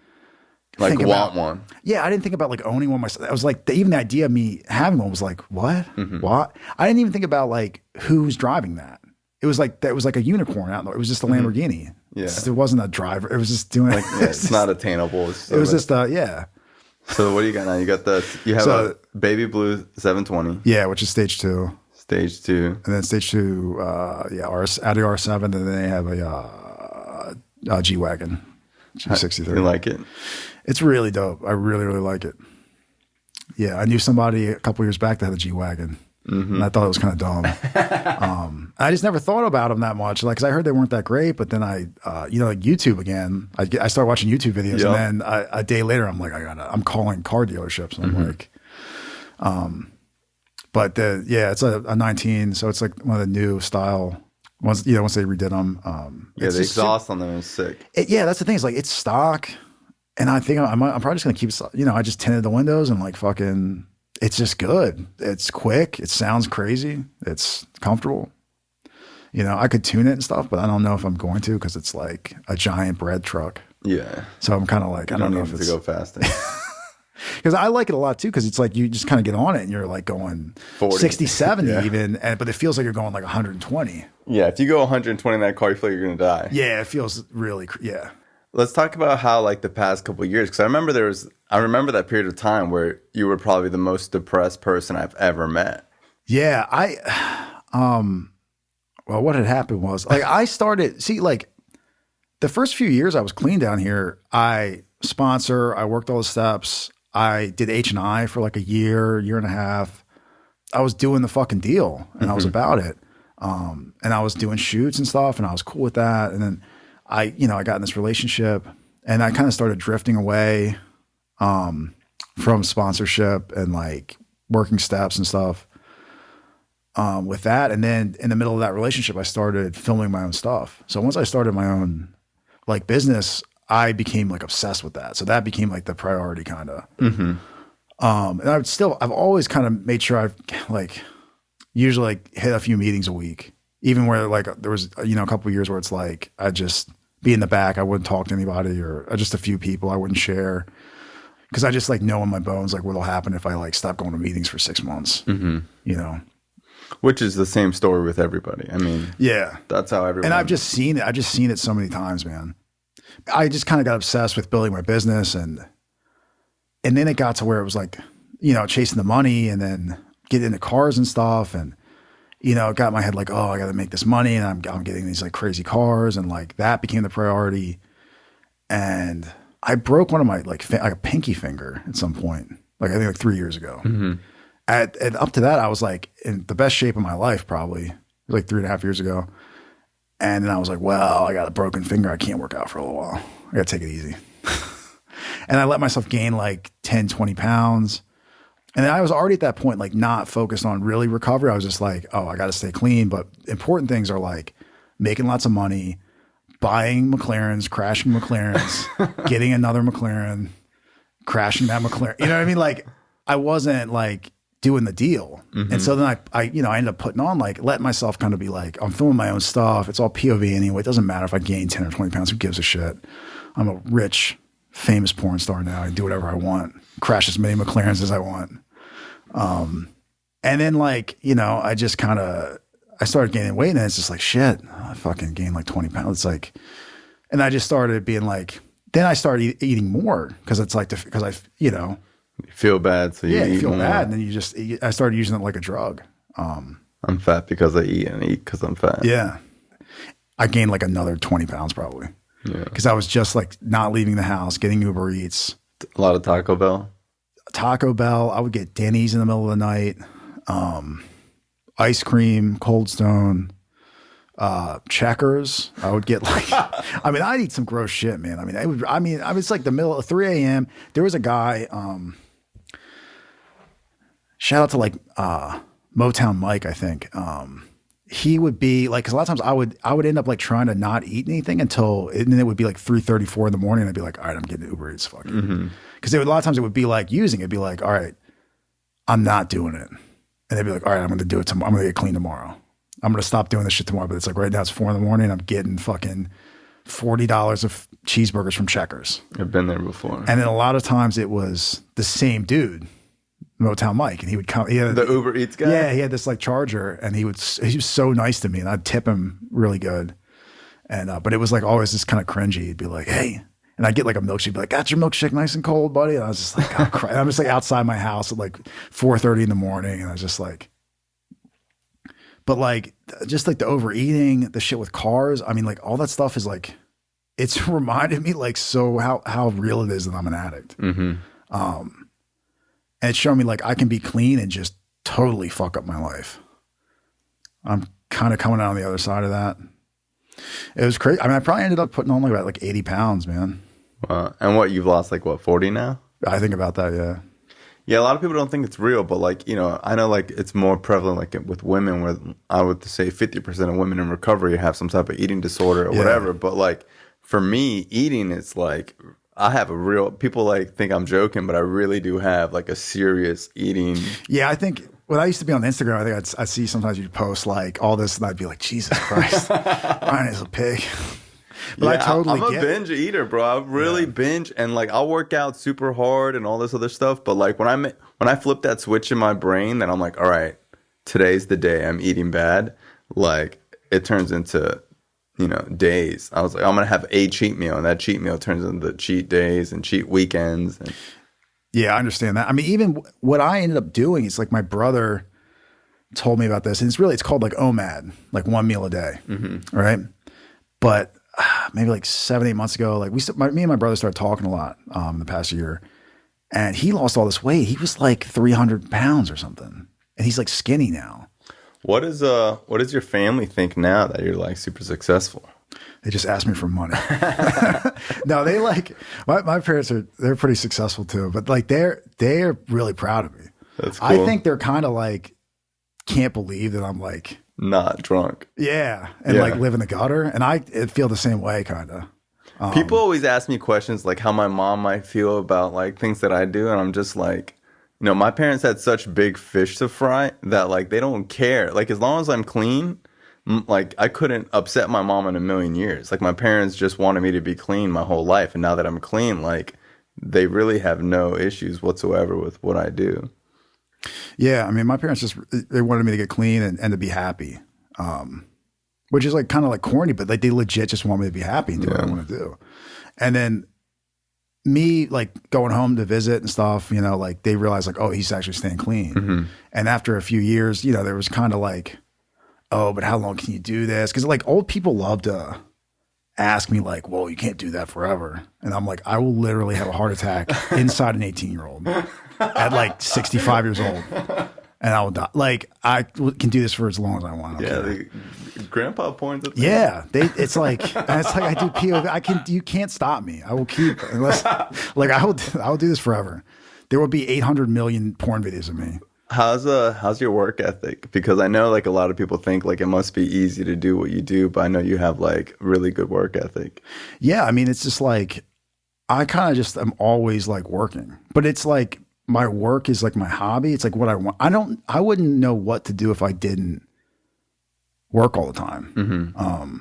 like want one. Yeah, I didn't think about like owning one myself. I was like, even the idea of me having one was like, what? What? I didn't even think about like who's driving that. It was like a unicorn out there. It was just a Lamborghini. Yeah, it wasn't a driver. It was just doing like it's not attainable. It was just yeah. So what do you got now? You have a baby blue 720. Yeah, which is stage 2. Stage 2, and then stage 2. Audi R7, and then they have a G wagon, G63. You like it? It's really dope. I really, really like it. Yeah, I knew somebody a couple years back that had a G wagon. And I thought it was kind of dumb. I just never thought about them that much, like, because I heard they weren't that great. But then like YouTube again. I started watching YouTube videos, and then a day later, I'm like, I'm calling car dealerships. And I'm like, but it's a 19, so it's like one of the new style once they redid them. The exhaust on them is sick. That's the thing. It's like it's stock, and I think I'm probably just gonna keep it. I just tinted the windows and like fucking. It's just good. It's quick. It sounds crazy. It's comfortable. I could tune it and stuff, but I don't know if I'm going to because it's like a giant bread truck. Yeah. So I'm kind of like, I don't know if it's to go faster. Because I like it a lot too, because it's like you just kind of get on it and you're like going 40, 60, 70 even, but it feels like you're going like 120. Yeah, if you go 120 in that car, you feel like you're going to die. Yeah, it feels really, yeah. Let's talk about how like the past couple of years, because I remember that period of time where you were probably the most depressed person I've ever met. Yeah, well, what had happened was like I started, like the first few years I was clean down here. I worked all the steps. I did H&I for like a year and a half. I was doing the fucking deal and I was about it. And I was doing shoots and stuff and I was cool with that. And then I got in this relationship and I kind of started drifting away from sponsorship and like working steps and stuff with that. And then in the middle of that relationship, I started filming my own stuff. So once I started my own like business, I became like obsessed with that. So that became like the priority kind of. And I've always kind of made sure I've like usually like hit a few meetings a week, even where like there was, a couple of years where it's like, I'd just be in the back. I wouldn't talk to anybody or just a few people I wouldn't share. Because I just like know in my bones like what'll happen if I like stop going to meetings for 6 months. You know, which is the same story with everybody. I mean, yeah, that's how everyone. And I've just seen it so many times, man. I just kind of got obsessed with building my business, and then it got to where it was like, you know, chasing the money, and then getting into cars and stuff, and you know, it got in my head like, oh, I got to make this money, and I'm getting these like crazy cars, and like that became the priority, and I broke one of my like a pinky finger at some point, like I think like 3 years ago. And up to that, I was like in the best shape of my life, probably like 3.5 years ago. And then I was like, well, I got a broken finger. I can't work out for a little while. I got to take it easy. And I let myself gain like 10, 20 pounds. And then I was already at that point, like not focused on really recovery. I was just like, oh, I got to stay clean. But important things are like making lots of money, buying McLarens, crashing McLarens, getting another McLaren, crashing that McLaren. You know what I mean? Like I wasn't like doing the deal. And so then I ended up putting on like, letting myself kind of be like, I'm filming my own stuff. It's all POV anyway. It doesn't matter if I gain 10 or 20 pounds. Who gives a shit? I'm a rich, famous porn star now. I do whatever I want, crash as many McLarens as I want. And then like, you know, I just kind of, I started gaining weight, and it's just like, shit, I fucking gained like 20 pounds. It's like, and I just started being like, then I started eating more because it's like, because I, you know, you feel bad. So you feel more. bad. And then I started using it like a drug. I'm fat because I eat, and eat because I'm fat. Yeah. I gained like another 20 pounds probably. Yeah. Because I was just like not leaving the house, getting Uber Eats. A lot of Taco Bell. I would get Denny's in the middle of the night. Ice cream, Cold Stone, Checkers. I would get like, I mean, I'd eat some gross shit, man. I mean, it's like the middle of 3 a.m. There was a guy, shout out to like, Motown Mike, I think. He would be like, cause a lot of times I would end up like trying to not eat anything and then it would be like 3:34 in the morning. And I'd be like, all right, I'm getting Uber Eats. Fuck it. Cause a lot of times it would be like it'd be like, all right, I'm not doing it. And they'd be like, all right, I'm going to do it tomorrow. I'm going to get clean tomorrow. I'm going to stop doing this shit tomorrow. But it's like right now it's 4 in the morning. I'm getting fucking $40 of cheeseburgers from Checkers. I've been there before. And then a lot of times it was the same dude, Motown Mike, and he would come. The Uber Eats guy? Yeah, he had this like Charger, and he was so nice to me, and I'd tip him really good. And but it was like always just kind of cringy. He'd be like, hey. And I'd get like a milkshake, be like, got your milkshake nice and cold, buddy? And I was just like, oh, I'm just like outside my house at like 4:30 in the morning. And I was just like, but like, just like the overeating, the shit with cars. I mean, like all that stuff is like, it's reminded me like, so how real it is that I'm an addict. And it's shown me like, I can be clean and just totally fuck up my life. I'm kind of coming out on the other side of that. It was crazy. I mean, I probably ended up putting on like about like 80 pounds, man. Wow. And what, you've lost like what, 40 now? I think about that, yeah. Yeah, a lot of people don't think it's real, but like, you know, I know like it's more prevalent like with women, where I would say 50% of women in recovery have some type of eating disorder or whatever. But like for me, eating is like, I have a real, people like think I'm joking, but I really do have like a serious eating. Yeah, I think when I used to be on Instagram, I think I'd see sometimes you'd post like all this and I'd be like, Jesus Christ, Bryan is a pig. But yeah, I'm a binge eater, bro. I really binge, and like I'll work out super hard and all this other stuff. But like when I flip that switch in my brain, then I'm like, all right, today's the day I'm eating bad. Like it turns into, you know, days. I was like, I'm gonna have a cheat meal, and that cheat meal turns into cheat days and cheat weekends. Yeah, I understand that. I mean, even what I ended up doing is like my brother told me about this, and it's called like OMAD, like 1 meal a day, right? But maybe like 7-8 months ago, like me and my brother started talking a lot in the past year, and he lost all this weight. He was like 300 pounds or something, and he's like skinny now. What does your family think now that you're like super successful? They just ask me for money. No, they like my parents they're pretty successful too, but like they're really proud of me. That's cool. I think they're kind of like can't believe that I'm like not drunk. Yeah, and like live in the gutter, and I feel the same way kind of. People always ask me questions like how my mom might feel about like things that I do, and I'm just like, you know, my parents had such big fish to fry that like they don't care. Like as long as I'm clean, like I couldn't upset my mom in a million years. Like my parents just wanted me to be clean my whole life, and now that I'm clean, like they really have no issues whatsoever with what I do. Yeah, I mean, my parents they wanted me to get clean and to be happy, which is like kind of like corny, but like they legit just want me to be happy and do what I want to do. And then me like going home to visit and stuff, you know, like they realized like, oh, he's actually staying clean. Mm-hmm. And after a few years, you know, there was kind of like, oh, but how long can you do this? Because like old people love to ask me like, well, you can't do that forever. And I'm like, I will literally have a heart attack inside an 18-year-old at like 65 years old. And I will die. Like I can do this for as long as I want. Yeah, the grandpa porn's a thing. Yeah, it's like I do POV. You can't stop me. I will keep unless like I will do this forever. There will be 800 million porn videos of me. How's your work ethic? Because I know like a lot of people think like it must be easy to do what you do, but I know you have like really good work ethic. Yeah, I mean it's just like I kind of just am always like working, but it's like my work is like my hobby. It's like what I want. I wouldn't know what to do if I didn't work all the time. Mm-hmm.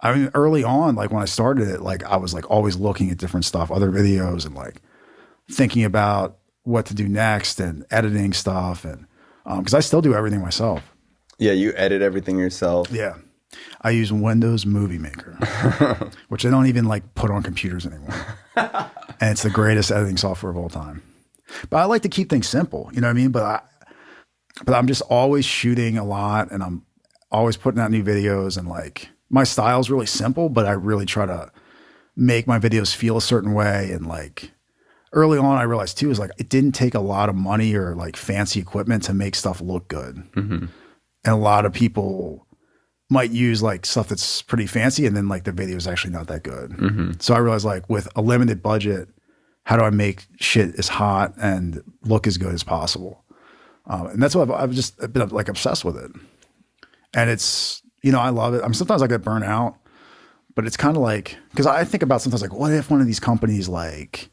I mean, early on, like when I started it, like I was like always looking at different stuff, other videos, and like thinking about what to do next and editing stuff. And because I still do everything myself. Yeah, you edit everything yourself. Yeah. I use Windows Movie Maker, which I don't even like put on computers anymore. And it's the greatest editing software of all time. But I like to keep things simple, you know what I mean? But I'm just always shooting a lot and I'm always putting out new videos and like my style is really simple, but I really try to make my videos feel a certain way. And like early on, I realized too, is like, it didn't take a lot of money or like fancy equipment to make stuff look good. Mm-hmm. And a lot of people might use like stuff that's pretty fancy and then like the video is actually not that good. Mm-hmm. So I realized like with a limited budget, how do I make shit as hot and look as good as possible? And that's what I've just been like obsessed with it. And it's, you know, I love it. Sometimes I get burnt out, but it's kind of like, because I think about sometimes like, what if one of these companies like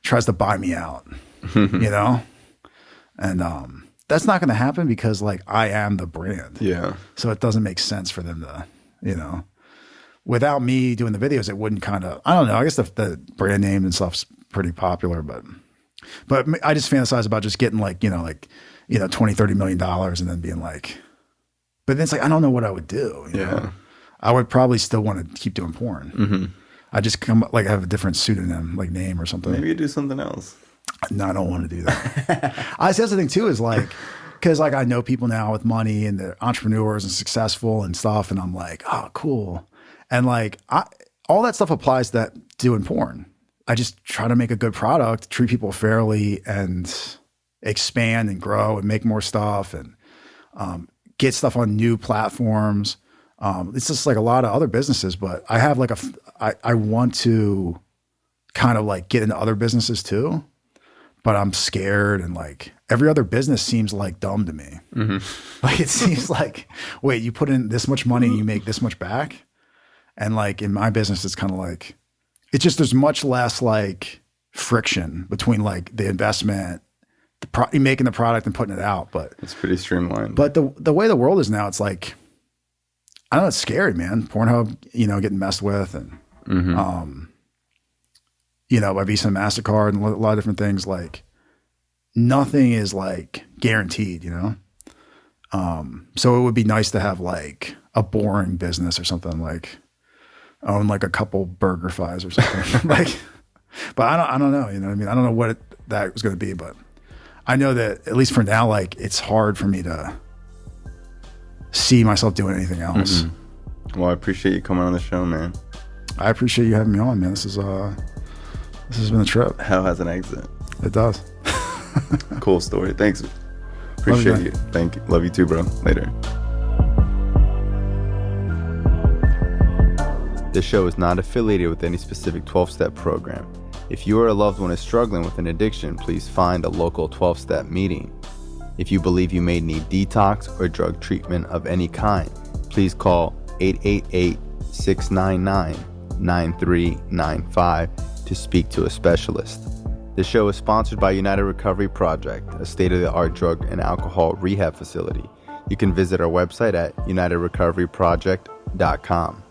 tries to buy me out, you know? And that's not going to happen because like I am the brand. Yeah. So it doesn't make sense for them to, you know, without me doing the videos, it wouldn't kind of, I don't know. I guess the brand name and stuff's pretty popular, but I just fantasize about just getting like, $20, $30 million and then being like, but then it's like, I don't know what I would do. You know? I would probably still want to keep doing porn. Mm-hmm. I just like have a different pseudonym, like name or something. Maybe you do something else. No, I don't want to do that. I said the thing too is like, because like I know people now with money and they're entrepreneurs and successful and stuff, and I'm like, oh, cool. And like all that stuff applies to that doing porn. I just try to make a good product, treat people fairly, and expand and grow and make more stuff and get stuff on new platforms. It's just like a lot of other businesses, but I have like I want to kind of like get into other businesses too, but I'm scared and like every other business seems like dumb to me. Mm-hmm. Like it seems like, wait, you put in this much money and you make this much back. And like in my business, it's kind of like, it's just, there's much less like friction between like the investment, making the product and putting it out. But it's pretty streamlined. But the way the world is now, it's like, I don't know, it's scary, man. Pornhub, getting messed with and, mm-hmm. By Visa and MasterCard and a lot of different things, like nothing is like guaranteed, So it would be nice to have like a boring business or something, like own like a couple BurgerFis or something. But I don't know, you know what I mean? I don't know what that was going to be, but I know that at least for now, like it's hard for me to see myself doing anything else. Mm-hmm. Well, I appreciate you coming on the show, man. I appreciate you having me on, man. This has been a trip. Hell has an exit. It does. Cool story. Thanks. Appreciate you. Thank you. Love you too, bro. Later. This show is not affiliated with any specific 12-step program. If you or a loved one is struggling with an addiction, please find a local 12-step meeting. If you believe you may need detox or drug treatment of any kind, please call 888-699-9395 to speak to a specialist. The show is sponsored by United Recovery Project, a state-of-the-art drug and alcohol rehab facility. You can visit our website at unitedrecoveryproject.com.